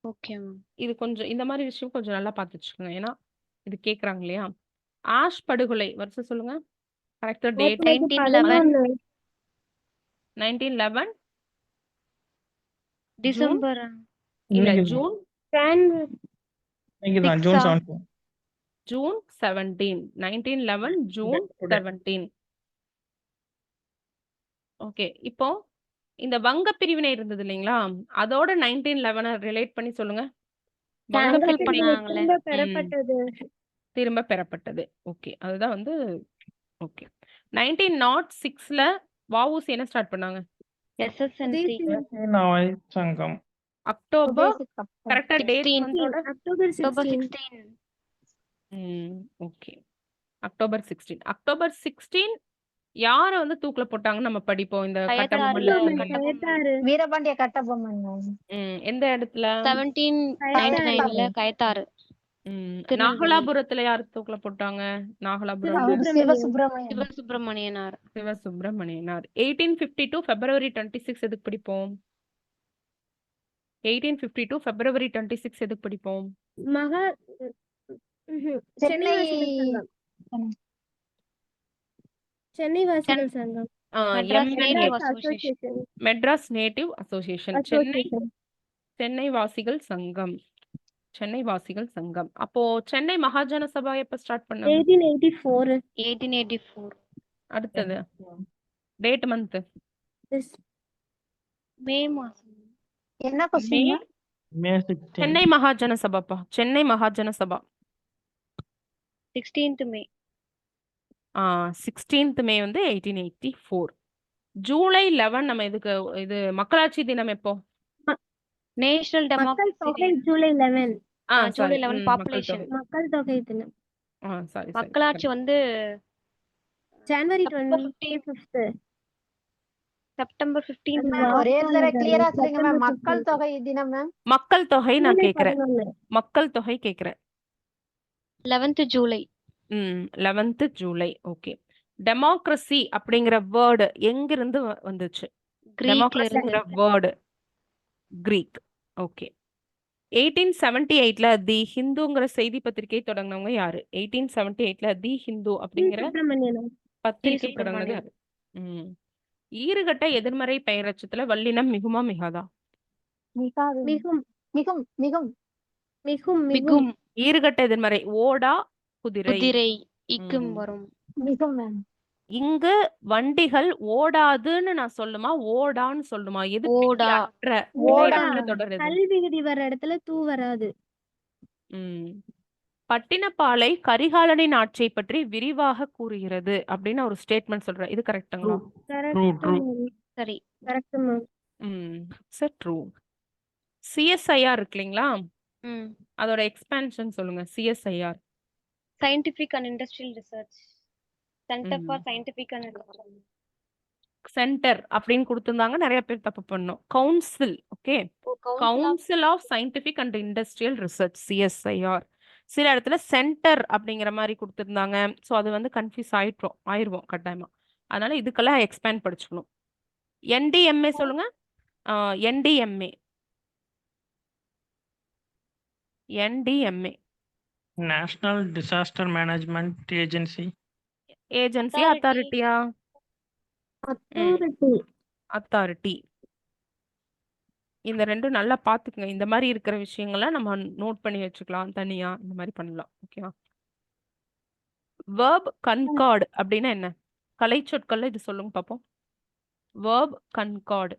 Okay ma'am. இது கொஞ்சம் இந்த மாதிரி விஷயம் கொஞ்சம் நல்லா பார்த்து வச்சுக்கோங்க. ஏன்னா இது கேக்குறாங்க இல்லையா? ஆஷ் படுகொலை வருஷம் சொல்லுங்க. கரெக்டா டேட். 1911. 1911 டிசம்பர். இல்ல இன்னைக்கு ஜூன். இன்னைக்கு தான் June 17. June 17. 1911 June Today. 17. Okay. இப்போ இந்த வங்க பிரிவினை இருந்தது இல்லைங்களா? அதோட 1911 ரிலேட் பண்ணி சொல்லுங்க. வங்க Cancel பிரிவினை பண்ணாங்களே. திரும்ப பெறப்பட்டது. திரும்ப பெறப்பட்டது. ஓகே. அதுதான் வந்து ஓகே. 1906ல வ.உ.சி என்ன ஸ்டார்ட் பண்ணாங்க? SSNC சுதேசி நாய் சங்கம். அக்டோபர் சுதேசி கப்பல். கரெக்ட்டா டேட் 16 மந்தோட? October October 16. 16 okay. October 16. October 16 யார வந்து தூக்குல போட்டாங்கன்னு நம்ம படிப்போம். இந்த கட்டபொம்மன்ல கயத்தாறு கட்டபொம்மன், இருந்தவங்க. கயத்தாறு. வீரபாண்டிய கட்டபொம்மன் மேம். எந்த இடத்துல? 1799ல கயத்தாறு திருநெல்வேலி. நாகலாபுரத்துல யார் தூக்குல போட்டாங்க? நாகலாபுரம் சிவசுப்பிரமணியம். சிவசுப்பிரமணியம். சிவசுப்பிரமணியனார் சிவசுப்பிரமணியனார். 1852 February 26 எதுக்கு படிப்போம்? 1852 February 26 எதுக்கு படிப்போம்? மகா சென்னை சென்னை வாசிகள் சங்கம். Madras MNA native Madras association association. Madras native association. Chennai வாசிகள் சங்கம். சென்னை வாசிகள் சங்கம். அப்போ சென்னை மகாஜன சபா எப்ப ஸ்டார்ட் பண்ணாங்க? 1884. 1884 அடுத்தது டேட் மந்த் This மே மாசம் என்ன மே. கொஸ்டின்? மே 16. சென்னை மகாஜன சபாப்பா. சென்னை மகாஜன சபா 16th மே 16th மே வந்து 1884. ஜூலை 11 நம்ம இது மக்களாட்சி தினம் எப்போ? நேஷனல் மக்கள் தொகை டெமோக்ரஸி ஜூலை 11. ஜூலை 11 பாப்புலேஷன் மக்கள் தொகை தினம் சாரி மக்களாட்சி வந்து ஜனவரி September 25th. செப்டம்பர் 15th ஒரே தடவை கிளியரா சொல்லுங்க மேம். மக்கள் தொகை தினம் மேம். மக்கள் தொகை நான் ஜூலை கேக்குறேன். 11. மக்கள் தொகை கேக்குறேன். 11th July 11th July. Okay. Democracy அப்படிங்கிற வேர்டு எங்கிருந்து வந்துச்சு? கிரீக்ல டெமோக்ரஸிங்கிற இருந்து வேர்டு கிரீக். ஓகே. 1878ல தி ஹிந்துங்கிற செய்தி பத்திரிகை தொடங்கினவங்க யாரு? 1878ல தி ஹிந்து அப்படிங்கிற சுப்பிரமணியன். பத்திரிகை டி. தொடங்கினது சுப்பிரமணியன். யாரு? ஈறுகட்ட எதிர்மறை பெயரச்சத்துல வல்லினம் மிகுமா மிகாதா? மிகாது. மிகும் மிகும் மிகும் மிகும் மிகும் மிகும் ஈறுகட்ட எதிர்மறை ஓடா குதிரை. குதிரை இக்கும் ம். வரும் மிகும் மேம். இங்கு வண்டிகள் ஓடாதுன்னு நான் சொல்லுமா ஓடான்னு சொல்லுமா? எது ஓடா. பிடியற்ற ஓடா. பிழையற்ற தொடர் எது? கல்வி விகுதி வர இடத்துல தூ வராது. ம். பட்டினப்பாலை கரிகாலனின் ஆட்சியை பற்றி விரிவாக கூறுகிறது அப்படின்னு ஒரு ஸ்டேட்மெண்ட் சொல்றேன். இது கரெக்ட்டுங்களா? True. சரி correct ma'am. Sir true. CSIR இருக்கு இல்லைங்களா? ம் அதோட எக்ஸ்பான்ஷன் சொல்லுங்க. CSIR scientific and industrial research centre ம். ஃபார் சயின்டிபிக் அண்ட் சென்டர் அப்படின்னு கொடுத்திருந்தாங்க. நிறைய பேர் தப்பு பண்ணோம். Council. Okay. Council of scientific and industrial research CSIR. சில இடத்துல சென்டர் அப்படிங்கிற மாதிரி கொடுத்திருந்தாங்க. ஸோ அது வந்து கன்ஃபியூஸ் ஆயிருவோம் கட்டாயமா. அதனால இதுக்கெல்லாம் எக்ஸ்பேண்ட் படிச்சுக்கணும். என்டிஎம்ஏ சொல்லுங்க. NDMA NDMA national disaster management agency. Agency Authority. அத்தாரிட்டியா? அத்தாரிட்டி. அத்தாரிட்டி. இந்த ரெண்டும் நல்லா பார்த்துக்குங்க. இந்த மாதிரி இருக்கிற விஷயங்களை நம்ம நோட் பண்ணி வச்சுக்கலாம். தனியா இந்த மாதிரி பண்ணலாம். ஓகேவா? verb concord அப்படின்னா என்ன? கலை சொற்கள்ல இது சொல்லுங்க பார்ப்போம். verb concord.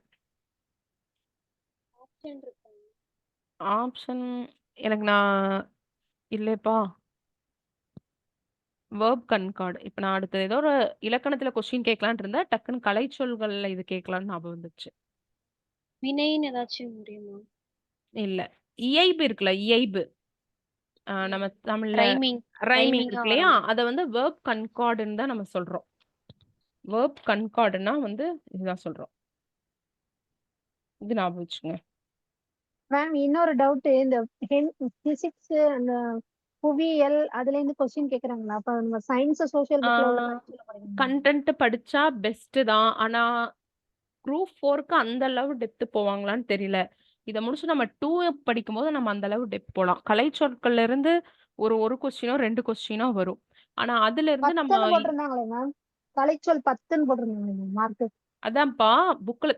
ஆப்ஷன் எனக்கு நான் இல்லைப்பா. verb concord. இப்போ நான் அடுத்து ஏதோ ஒரு இலக்கணத்துல கொஸ்டின் கேட்கலான்னு இருந்தேன். டக்குன்னு கலை சொல்கள்ல இது கேட்கலான்னு ஞாபகம் வந்துச்சு. வினைன்னு ஏதாச்சும் முடியுமா? இல்ல. இயைபு இருக்குல்ல, இயைபு. நம்ம தமிழ்ல ரைமிங் ரைமிங் இருக்கு இல்லையா? வரணும். அதை வந்து verb concordன்னு தான் நம்ம சொல்றோம். verb concordனா வந்து இதுதான் சொல்றோம். இது ஞாபகம் வச்சுங்க. மேம் இன்னொரு டவுட். இந்த பிசிக்ஸ் அந்த புவியியல் அதுல இருந்து கொஸ்டின் கேக்குறாங்களா? அப்ப நம்ம சயின்ஸ் சோஷியல் புக்ல உள்ள கண்டென்ட் படிச்சா பெஸ்ட் தான். ஆனா குரூப் 4க்கு அந்த அளவு டெப்த் போவாங்களான்னு தெரியல. இதை முடிச்சு நம்ம 2 படிக்கும்போது நம்ம அந்த அளவு டெப்த் போலாம். கலை சொற்கள்ல இருந்து ஒரு கொஸ்டினோ 2 கொஸ்டினோ வரும். ஆனா அதுல இருந்து நம்ம 10 போட்டிருந்தாங்களே மேம். கலைச்சொல் 10 போட்டிருந்தாங்க மார்க். அதான்ப்பா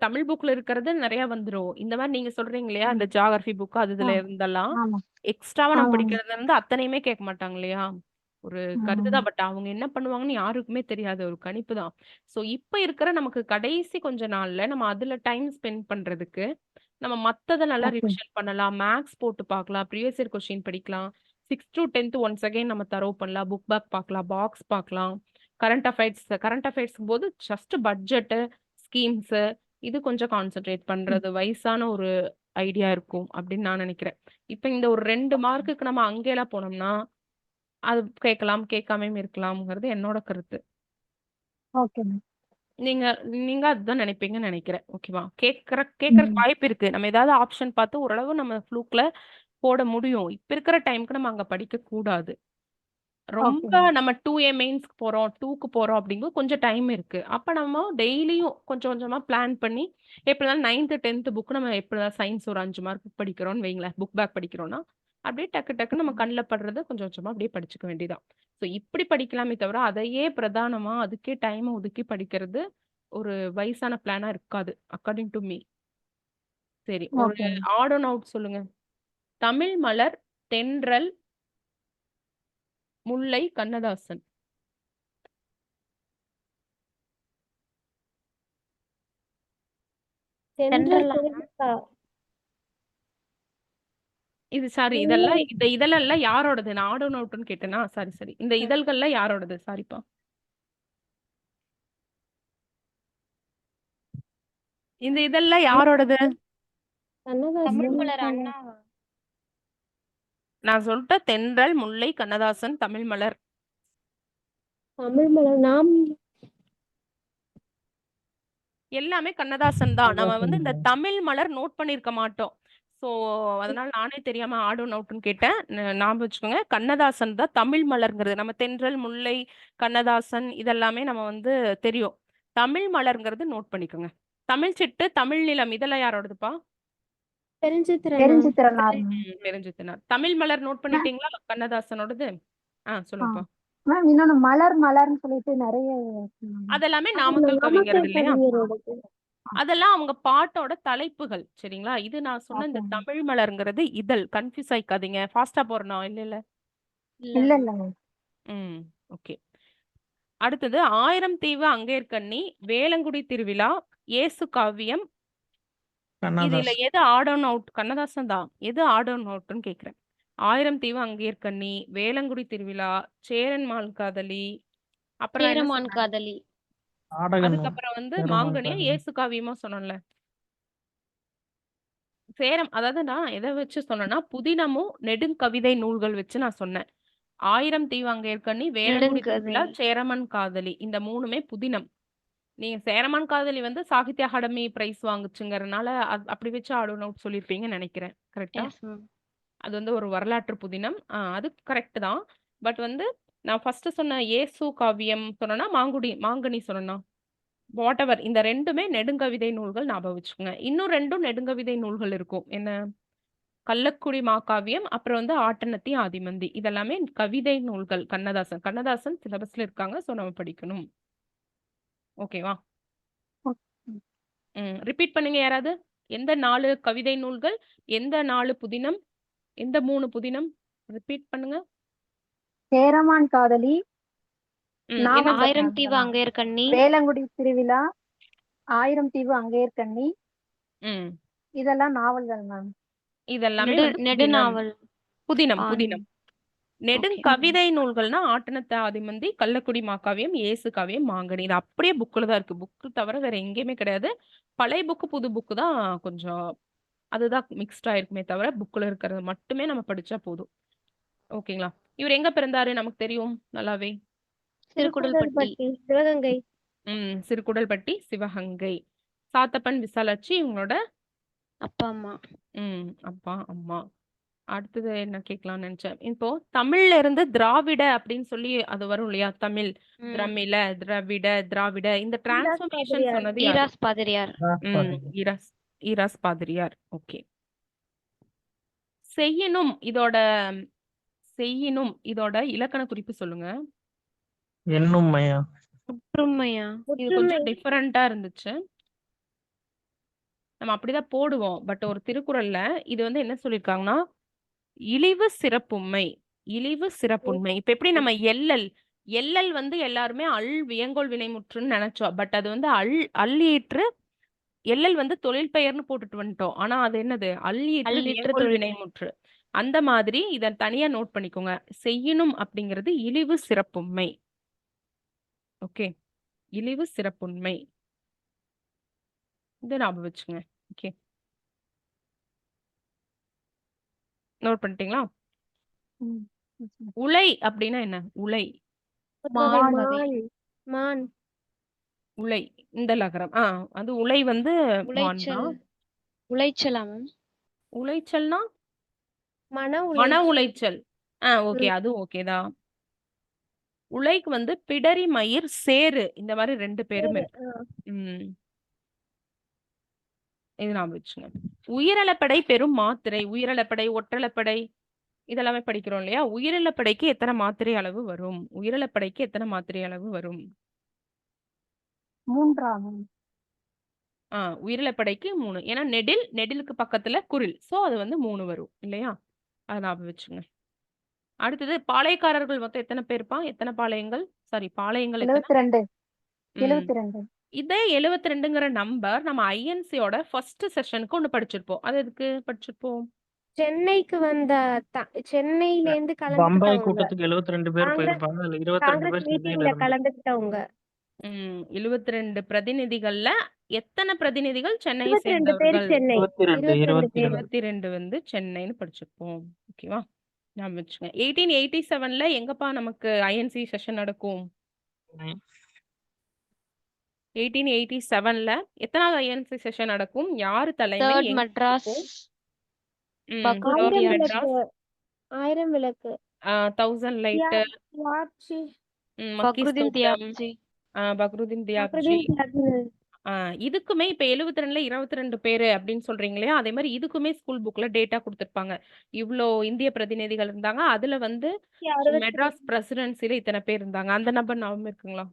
தமிழ் புக்ல இருக்கிறது நிறைய வந்துரும். இந்த மாதிரி நீங்க சொல்றீங்க இல்லையா? இந்த ஜியாகிரபி புக் அது இதுல இருந்தெல்லாம் ஆமா எக்ஸ்ட்ராவா நம்ம ஆமா. படிக்கிறதுல இருந்து அத்தனையுமே கேட்க மாட்டாங்க இல்லையா? ஒரு கருத்து தான். பட் அவங்க என்ன பண்ணுவாங்கன்னு யாருக்குமே தெரியாது. ஒரு கணிப்பு தான். ஸோ இப்ப இருக்கிற நமக்கு கடைசி கொஞ்ச நாள்ல நம்ம அதுல டைம் ஸ்பெண்ட் பண்றதுக்கு, நம்ம மத்தத நல்லா ஓகே ரிவிஷன் பண்ணலாம். மேத்ஸ் போட்டு பார்க்கலாம். ப்ரீவியஸ் இயர் கொஸ்டின் படிக்கலாம். 6 to 10th ஒன்ஸ் அகைன் நம்ம தரோவ் பண்ணலாம். புக் பேக் பார்க்கலாம். பாக்ஸ் பார்க்கலாம். கரண்ட் அஃபேர்ஸ்க்கும் போது ஜஸ்ட் பட்ஜெட்டு, ஸ்கீம்ஸு இது கொஞ்சம் கான்சன்ட்ரேட் பண்றது வயசான ஒரு ஐடியா இருக்கும் அப்படின்னு நான் நினைக்கிறேன். இப்ப இந்த ஒரு 2 மார்க்குக்கு நம்ம அங்கேலாம் போனோம்னா, அது கேட்கலாம், கேட்காமயும் இருக்கலாம்ங்கிறது என்னோட கருத்து. Okay ma'am. நீங்க நீங்க அதுதான் நினைப்பீங்கன்னு நினைக்கிறேன். ஓகேவா? கேட்கறக்கு வாய்ப்பு இருக்கு. நம்ம ஏதாவது ஆப்ஷன் பார்த்து ஓரளவு நம்ம ஃப்ளூக்ல போட முடியும். இப்ப இருக்கிற டைம்க்கு நம்ம அங்க படிக்க கூடாது. ஓகே ரொம்ப மேம். நம்ம 2A மெயின்ஸ்க்கு போறோம், 2க்கு போறோம் அப்படிங்கும்போது கொஞ்சம் டைம் இருக்கு. அப்ப நம்ம டெய்லியும் கொஞ்சம் கொஞ்சமா பிளான் பண்ணி எப்படி இருந்தாலும் 9th, 10th புக் நம்ம எப்படி இருந்தாலும் சயின்ஸ் ஒரு 5 மார்க் படிக்கிறோம்னு வைங்களேன். புக் பேக் படிக்கிறோம்னா, அப்படியே டக்கு டக்குன்னு நம்ம கண்ல படுறத கொஞ்சம் கொஞ்சமா அப்படியே படிச்சுக்க வேண்டியதான். ஸோ இப்படி படிக்கலாமே தவிர, அதையே பிரதானமா அதுக்கே டைம் ஒதுக்கி படிக்கிறது ஒரு வயசான பிளானா இருக்காது. According to me. சரி. ஒரு okay ma'am. Add on out சொல்லுங்க. தமிழ் மலர், தென்றல், முல்லை, கண்ணதாசன். தென்றல் தென்றலா? சிவகங்கா. இது சாரி இதெல்லாம் இந்த இதழெல்லாம் யாரோடது? நான் ஆட் ஆன் அவுட்ன்னு கேட்டேனா? சாரி சரி. இந்த இதழ்கள்லாம் யாரோடது? சாரிப்பா. இந்த இதெல்லாம் யாரோடது? தமிழ் கண்ணதாசன். மலர் அண்ணாவா? நான் சொல்லிட்டேன் தென்றல், முல்லை, கண்ணதாசன், தமிழ் மலர். தமிழ் மலர் நாம் எல்லாமே கண்ணதாசன் தான். நம்ம வந்து இந்த கண்ணதாசன். தமிழ் மலர் நோட் பண்ணியிருக்க மாட்டோம். ஸோ அதனால நானே தெரியாம ஆட் ஆன் அவுட்ன்னு கேட்டேன். ஞாபகம் வச்சுக்கோங்க. கண்ணதாசன் தான் தமிழ் மலர்ங்கிறது. நம்ம தென்றல், முல்லை, கண்ணதாசன் இதெல்லாமே நம்ம வந்து தெரியும். தமிழ் மலர்ங்கிறது நோட் பண்ணிக்கோங்க. தமிழ் சிட்டு, தமிழ் நிலம் இதெல்லாம் யாரோடதுப்பா? தெரிஞ்சித்திரனா. தெரிஞ்சித்திரனார் மேம். தெரிஞ்சுத்தினார். தமிழ் மலர் நோட் பண்ணிட்டீங்களா? கண்ணதாசனோடது. சொல்லுங்கப்பா. மேம் இன்னொன்னு மலர் மலர்னு சொல்லிட்டு நிறைய இருக்கு மேம். அதெல்லாமே அது நாமக்கல் கவிஞர் நாமக்கல் இல்லையா? கவிஞரோடது. அதெல்லாம் அவங்க பாட்டோட தலைப்புகள். சரிங்களா? இது நான் சொன்ன இந்த ஓகே மேம். தமிழ் மலர்ங்கிறது இதழ். கன்ஃபியூஸ் ஆயிக்காதீங்க. ஃபாஸ்டா போறேனா? இல்ல. இல்ல இல்ல. இல்ல மேம். ம். ஓகே. அடுத்தது 1000 தீவு அங்கேற்கண்ணி, வேலங்குடி திருவிழா, இயேசு காவியம். இதுல கண்ணதாசன். எது ஆட் ஆன் அவுட்? கண்ணதாசன் தான். எது ஆட் ஆன் அவுட்ன்னு கேக்குறேன். 1000 தீவு அங்கேற்கண்ணி, வேலங்குடி திருவிழா, சேரன்மான் காதலி, அப்புறம் நான் என்ன சேரமான் சொன்னேன்? காதலி. நாடக நூல். அதுக்கப்புறம் வந்து சேரமான் மாங்கனியா, காதலி. இயேசு காவியமா சொன்னேன்ல. அதாவது நான் எதை வச்சு சொன்னேன்னா, புதினமும் நெடுங்கவிதை நூல்கள் வச்சு நான் சொன்னேன். 1000 தீவு அங்கேற்கண்ணி, வேலங்குடி திருவிழா, நெடுங்கதை. சேரமன் காதலி. இந்த 3மே புதினம். நீங்க சேரமான் காதலி வந்து சாகித்ய அகாடமி பிரைஸ் வாங்குச்சுங்கிறனால அப்படி வச்சு ஆட் ஆன் அவுட் சொல்லியிருப்பீங்கன்னு நினைக்கிறேன். கரெக்ட்டா? Yes ma'am. அது வந்து ஒரு வரலாற்று புதினம். அது கரெக்ட் தான். பட் வந்து நான் ஃபர்ஸ்ட் சொன்ன இயேசு காவியம் சொன்னேனா, மாங்கனி சொன்னேனா? வாட்டெவர் இந்த 2மே நெடுங்கவிதை நூல்கள் ஞாபகம் வச்சுக்கோங்க. இன்னும் 2ம் நெடுங்கவிதை நூல்கள் இருக்கும். என்ன? கள்ளக்குடி மாகாவியம், அப்புறம் வந்து ஆட்டனத்தி ஆதிமந்தி. இதெல்லாமே கவிதை நூல்கள் கண்ணதாசன். கண்ணதாசன் சிலபஸ்ல இருக்காங்க. ஸோ நம்ம படிக்கணும். ஓகேவா? ரிப்பீட் பண்ணுங்க யாராவது. எந்த 4 கவிதை நூல்கள்? எந்த 4 புதினம்? எந்த 3 புதினம்? ரிப்பீட் பண்ணுங்க. சேரமான் காதலி, என்ன 1000 தீவு அங்கேற்கண்ணி. வேலங்குடி திருவிழா, 1000 தீவு அங்கேற்கண்ணி, ம். இதெல்லாம் நாவல்கள் மேம். இதெல்லாமே வந்து புதினம். நெடுநாவல். புதினம். பாணி. நெடுங்கவிதை நூல்கள்னா ஆட்டனத்த ஆதிமந்தி, கள்ளக்குடி மாகாவியம், இயேசு காவியம், மாங்கனி. இது அப்படியே புக்ல தான் இருக்கு. புக்கு தவிர வேற எங்கேயுமே கிடையாது. பழைய புக்கு, புது புக்கு தான் கொஞ்சம் அதுதான் மிக்ஸ்டா இருக்குமே தவிர, புக்ல இருக்கிறது மட்டுமே நம்ம படிச்சா போதும். ஓகேங்களா? இவர் எங்க பிறந்தாரு? நமக்கு தெரியும் நல்லாவே. திருக்குடல்பட்டி. சிவகங்கை. சிறுகுடல்பட்டி, சிவகங்கை. சாத்தப்பன், விசாலாட்சி இவங்களோட அப்பா அம்மா. அப்பா, அம்மா. அடுத்தது என்ன கேட்கலாம்னு நினைச்சேன். இப்போ தமிழ்ல இருந்து திராவிட அப்படின்னு சொல்லி அது வரும் இல்லையா? தமிழ், திரமிழ, திராவிட, திராவிட. இந்த டிரான்ஸ்ஃபர்மேஷன் பாதிரியார். சொன்னது யாரு? ஈராஸ் பாதிரியார். ஈராஸ் பாதிரியார். ஓகே. செய்யினும் இதோட இலக்கண குறிப்பு சொல்லுங்க. எண்ணும்மையா. ஒற்றுமையா? இது கொஞ்சம் டிஃபரெண்டா இருந்துச்சு. நம்ம அப்படிதான் போடுவோம். பட் ஒரு திருக்குறள்ல இது வந்து என்ன சொல்லியிருக்காங்கன்னா, இழிவு சிறப்புமை. இழிவு சிறப்புண்மை. இப்ப எப்படி நம்ம எல்லல் எல்லல் வந்து எல்லாருமே வியங்கோள் வினைமுற்றுன்னு நினைச்சோம். பட் அது வந்து அல்லீற்று எல்லல் வந்து தொழில் பெயர்னு போட்டுட்டு வந்துட்டோம். ஆனா அது என்னது அல்லீற்று அல்லிற்று வியங்கோள் தொழில் வினைமுற்று. அந்த மாதிரி இத தனியா நோட் பண்ணிக்கோங்க. செய்யணும் அப்படிங்கிறது இழிவு சிறப்புண்மை. ஓகே, இழிவு சிறப்புண்மை. இதை ஞாபகம் வச்சுங்க. ஓகே, நோட் பண்ணிட்டீங்களா? ம். yes, ma'am. உலை அப்படின்னா என்ன? உலை புத்தகை மாணவி. மான் மான் உலை இந்த லகரம். அது உலை வந்து மான் உளைச்சல் தான். உளைச்சலா மேம்? உளைச்சல்னா மன மன உளைச்சல் உளைச்சல். ஓகே, ம். அது ஓகேதான். உலைக்கு வந்து பிடரி மயிர் சேரு இந்த மாதிரி 2 பேரும் சரி, இருக்கு. இது நான் வச்சுங்க. உயிரிழப்படை பெரும் மாத்திரை, உயிரிழப்படை, ஒற்றளப்படை இதெல்லாமே படிக்கிறோம் இல்லையா? உயிரிழப்படைக்கு எத்தனை மாத்திரை அளவு வரும்? உயிரிழப்படைக்கு எத்தனை மாத்திரை அளவு வரும்? 3ஆம். உயிரிழப்படைக்கு 3. ஏன்னா நெடிலுக்கு பக்கத்துல குரில். சோ அது வந்து 3 வரும் இல்லையா? அதை ஞாபகம் வச்சுங்க. அடுத்தது பாளையக்காரர்கள் மொத்தம் எத்தனை பேர்ப்பா? எத்தனை பாளையங்கள்? சாரி, பாளையங்கள் எத்தனை? 72. ம். 72. இதே 72ங்கிற நம்பர் நம்ம ஐஎன்சியோட ஃபர்ஸ்ட் செஷனுக்கு ஒண்ணு படிச்சிருப்போம். அது எதுக்கு படிச்சிருப்போம்? சென்னைக்கு வந்த சென்னையில இருந்து பம்பாய் கலந்துக்கிட்டவங்க கூட்டத்துக்கு 72 பேர் காங்கிரஸ் போயிருப்பாங்க. அதுல 22 காங்கிரஸ் பேர் சென்னையில மீட்டிங்ல இருந்து. கலந்துக்கிட்டவங்க 72 பிரதிநிதிகள்ல எத்தனை பிரதிநிதிகள் சென்னையை 22 பேர் சேர்ந்தவர்கள்? சென்னை 22 பேர் 22 வந்து சென்னைன்னு படிச்சிருப்போம். ஓகேவா? ஞாபகம் வச்சுங்க. 1887ல எங்கப்பா நமக்கு ஐஎன்சி செஷன் நடக்கும்? 1887ல எத்தனாவது ஐஎன்சி செஷன் நடக்கும்? யாரு தலைமை? தேர்ட் எங்க மெட்ராஸ் நடக்கும்? பக்ருதி ஆயிரம் மெட்ராஸ், விளக்கு 1000 விளக்கு 1000 லைட், யாட்சி பக்ருதீன் மக்கிஸ் தியாப்ஜி பக்ருதீன் தியாப்ஜி. அப்ரதீன் தியாகி. இதுக்குமே இப்ப 72ல 22 பேரு அப்படின்னு சொல்றீங்க இல்லையா? அதே மாதிரி இதுக்குமே ஸ்கூல் புக்ல டேட்டா கொடுத்திருப்பாங்க. இவ்ளோ இந்திய பிரதிநிதிகள் இருந்தாங்க. அதுல வந்து 362 மெட்ராஸ் பிரசிடென்சில இத்தனை பேர் இருந்தாங்க. அந்த நம்பர் ஞாபகம் இருக்குங்களா?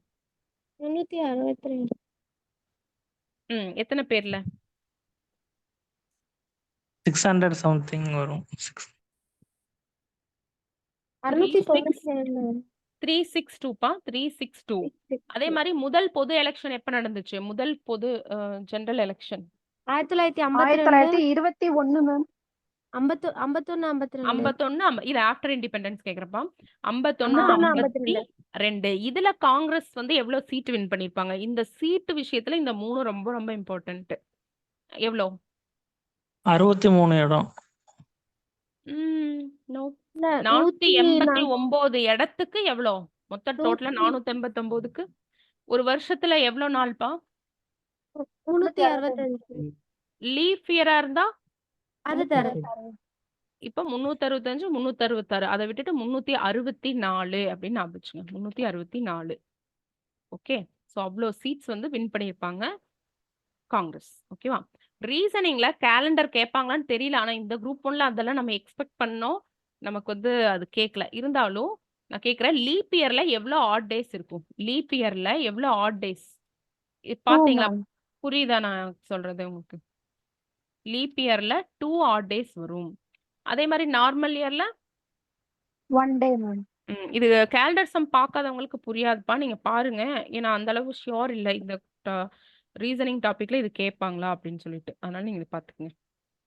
362 எத்தனை பேர்ல? 600 சம்திங் வரும். 692 362பா, 362. அதே மாதிரி முதல் பொது எலெக்ஷன் எப்ப நடந்துச்சு? முதல் பொது ஜெனரல் எலெக்ஷன் 1952 1921 மேம். 51 52 51 இது ஆஃப்டர் இண்டிபெண்டன்ஸ் கேக்குறப்பா. 51 52 52. இதுல காங்கிரஸ் வந்து எவ்வளவு சீட் வின் பண்ணிருப்பாங்க? இந்த சீட்டு விஷயத்துல இந்த 3 ரொம்ப ரொம்ப இம்பார்ட்டன்ட். எவ்வளோ? 63 இடம். நோ, இல்ல 489 இடத்துக்கு எவ்வளோ? மொத்த டோட்டலா 489க்கு ஒரு வருஷத்துல எவ்வளவு நாள்பா? 365 லீஃப் இயரா இருந்தா அது தர இப்ப 365 366 அதை விட்டுட்டு 364 அப்படின்னு ஞாபகம் வச்சுங்க. 364. ஓகே, சோ அவ்வளோ சீட்ஸ் வந்து வின் பண்ணியிருப்பாங்க காங்கிரஸ். ஓகேவா? ரீசனிங்ல கேலண்டர் கேட்பாங்களான்னு தெரியல. ஆனா இந்த குரூப் 1ல அதெல்லாம் நம்ம எக்ஸ்பெக்ட் பண்ணோம். நமக்கு வந்து அது கேட்கல. இருந்தாலும் நான் கேட்கிறேன், லீப் இயர்ல எவ்வளவு ஆட் டேஸ் இருக்கும்? லீப் இயர்ல எவ்வளவு ஆட் டேஸ் பாத்தீங்களா? ma'am. புரியுதா நான் சொல்றது உங்களுக்கு? லீப் இயர்ல 2 ஆட் டேஸ் வரும். அதே மாதிரி நார்மல் இயர்ல 1 day மேம். இது கேலண்டர் சம் பார்க்காதவங்களுக்கு புரியாதுப்பா. நீங்க பாருங்க. ஏன்னா அந்த அளவு ஷியோர் இல்ல இந்த ரீசனிங் டாபிக்ல இது கேட்பாங்களா அப்படின்னு சொல்லிட்டு. அதனால நீங்க இதை பாத்துக்கங்க.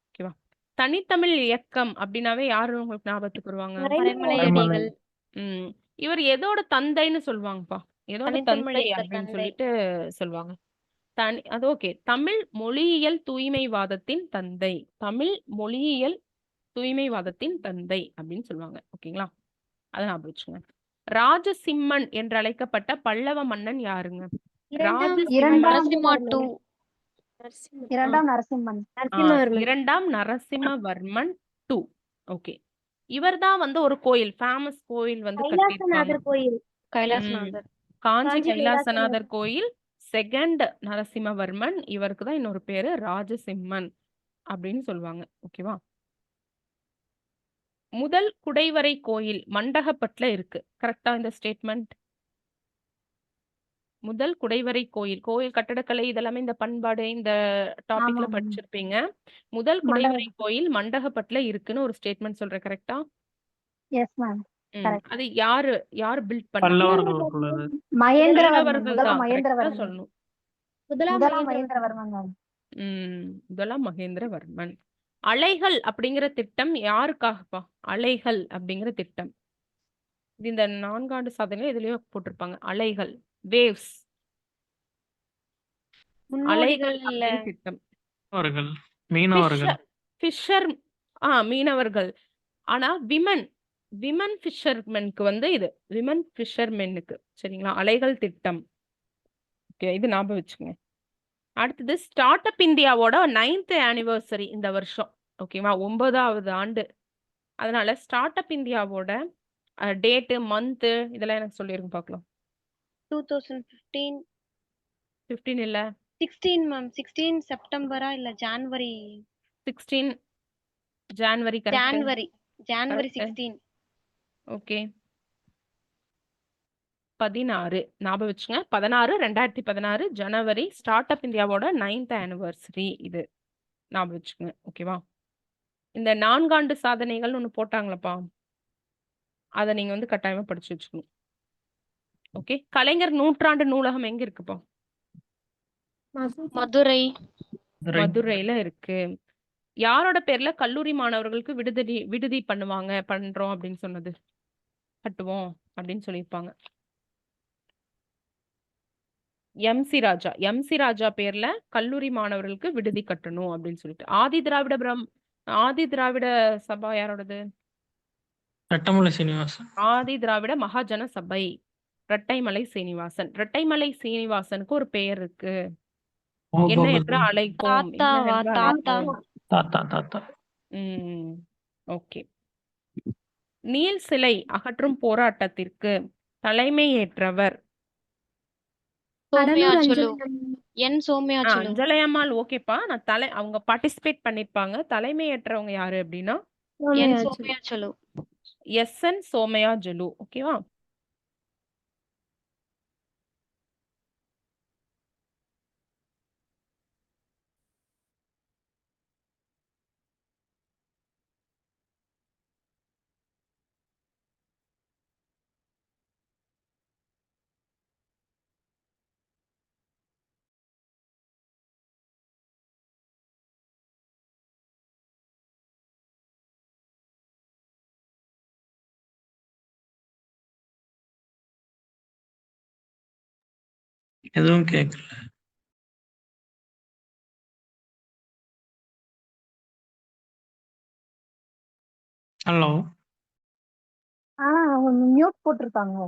ஓகேவா? தனித்தமிழ் இயக்கம் அப்படின்னாவே யாரு உங்களுக்கு ஞாபகத்துக்கு வருவாங்க? மறைமலை மறைமலை. அடிகள் ம். இவர் எதோட தந்தைன்னு சொல்லுவாங்கப்பா? எதோட தனித்தமிழ் தந்தை இயக்க அப்படின்னு தந்தை சொல்லிட்டு சொல்லுவாங்க. அது ஓகே. தமிழ் மொழியியல் தூய்மைவாதத்தின் தந்தை. தமிழ் மொழியியல் தூய்மைவாதத்தின் தந்தை அப்படின்னு சொல்லுவாங்க. ஓகேங்களா? அதை ஞாபகம் வச்சுங்க. ராஜசிம்மன் என்று அழைக்கப்பட்ட பல்லவ மன்னன் யாருங்க? இரண்டாம் நரசிம்மா டூ இரண்டாம் நரசிம்மன். இரண்டாம் நரசிம்மவர்மன் 2. ஓகே, இவர்தான் வந்து ஒரு கோயில், ஃபேமஸ் கோயில் வந்து கட்டியிருப்பாங்க. கைலாசநாதர் கோயில் கைலாசநாதர் காஞ்சி காஞ்சி கைலாசநாதர் கோயில். செகண்ட் நரசிம்மவர்மன். இவருக்கு தான் இன்னொரு பேரு ராஜசிம்மன் அப்படின்னு சொல்லுவாங்க. ஓகேவா? முதல் குடைவரை கோயில் மண்டகப்பட்டுல இருக்கு. கரெக்டா இந்த ஸ்டேட்மெண்ட்? முதல் குடைவரை கோயில், கோயில் கட்டடக்கலை இதெல்லாமே இந்த பண்பாடு இந்த டாபிக்ல ஆமாம். படிச்சிருப்பீங்க. முதல் குடைவரை கோயில் மண்டகப்பட்டுல இருக்குன்னு ஒரு ஸ்டேட்மெண்ட் சொல்றேன். கரெக்டா? Yes ma'am. Correct. அது யாரு பில்ட் பண்ணா? பல்லவர்களுக்குள்ளது. மகேந்திரவர்மன் பல்லவர்கள் முதலாம் தான் கரெக்டா மகேந்திரவர்மன் சொல்லணும். முதலாம் முதலாம் மகேந்திரவர்மன். மகேந்திரவர்மன் முதலாம் மகேந்திரவர்மன். அலைகள் அப்படிங்கிற திட்டம் யாருக்காகப்பா? அலைகள் அப்படிங்கிற திட்டம் இது இந்த 4 ஆண்டு சாதனையில எதுலயோ போட்டிருப்பாங்க. அலைகள், வேவ்ஸ், அலைகள் முன்னோடிகள்ல அப்படின்னு திட்டம். அவர்கள் மீனவர்கள். ஃபிஷர் மீனவர்கள். ஆனா விமன் ஃபிஷர்மென்க்கு வந்து இது விமன் ஃபிஷர்மென்னுக்கு சரிங்களா? அலைகள் திட்டம். ஓகே, இது ஞாபகம் வச்சுக்கோங்க. அடுத்தது ஸ்டார்ட் அப் இந்தியாவோட 9th ஆனிவர்சரி இந்த வருஷம். ஓகேவா? 9வது ஆண்டு. அதனால ஸ்டார்ட் அப் இந்தியாவோட டேட்டு, மந்த்து இதெல்லாம் எனக்கு சொல்லிருங்க பார்க்கலாம். 2015 15 இல்ல 16 மேம் 16 செப்டம்பரா இல்ல January 16 January correct. January Correct. 16 okay 16 ஞாபகம் வச்சுங்க. 2016 ஜனவரி ஸ்டார்ட் அப் இந்தியாவோட 9th ஆனிவர்சரி இது ஞாபகம் வச்சுக்கோங்க. ஓகேவா? இந்த 4 ஆண்டு சாதனைகள் ஒன்று போட்டாங்களப்பா, அதை நீங்க வந்து கட்டாயமா படிச்சு வச்சுக்கணும். ஓகே, கலைஞர் நூற்றாண்டு நூலகம் எங்க இருக்குப்பா? மதுரை மதுரையில இருக்கு. யாரோட பேர்ல கல்லூரி மாணவர்களுக்கு விடுதி பண்றோம் அப்படின்னு சொன்னது? கட்டுவோம் அப்படின்னு சொல்லியிருப்பாங்க. எம்சி ராஜா பேர்ல கல்லூரி மாணவர்களுக்கு விடுதி கட்டணும் அப்படின்னு சொல்லிட்டு. ஆதி திராவிட சபா யாரோடது? ரெட்டமலை சீனிவாசன். ஆதி திராவிட மகாஜன சபை ரெட்டைமலை சீனிவாசனுக்கு ஒரு பெயர் இருக்கு. என்ன என்று அழைப்போம்? தாத்தா. ஓகே. நீல் சிலை அகற்றும் போராட்டத்திற்கு தலைமையேற்றவர் சோமயாஜுலு என் சோமயாஜுலு அஞ்சலை அம்மாள். ஓகேப்பா, நான் அவங்க பார்ட்டிசிபேட் பண்ணிருப்பாங்க. தலைமையேற்றவங்க யாரு அப்படின்னா என் சோமயாஜுலு எஸ்என் சோமயாஜுலு. ஓகேவா? எதுவும் கேட்கல. ஹலோ. அவங்க மியூட் போட்டிருக்காங்க.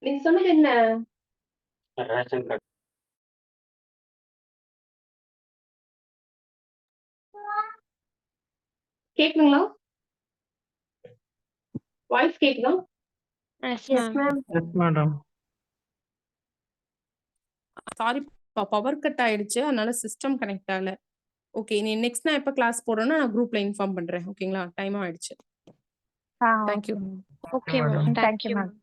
நீங்க சொன்னது என்ன? கேக்குங்களா? வாய்ஸ் கேக்குதா? Yes yes ma'am ma'am. Yes madam. Sorry, power cut ஆயிடுச்சு, அதனால சிஸ்டம் கனெக்ட் ஆகல. ஓகே, நீ நெக்ஸ்ட் நான் எப்ப கிளாஸ் போறேன்னா நான் குரூப்ல இன்ஃபார்ம் பண்றேன். ஓகேங்களா? டைம் ஆயிடுச்சு. Thank you. Okay ma'am thank you thank you ma'am.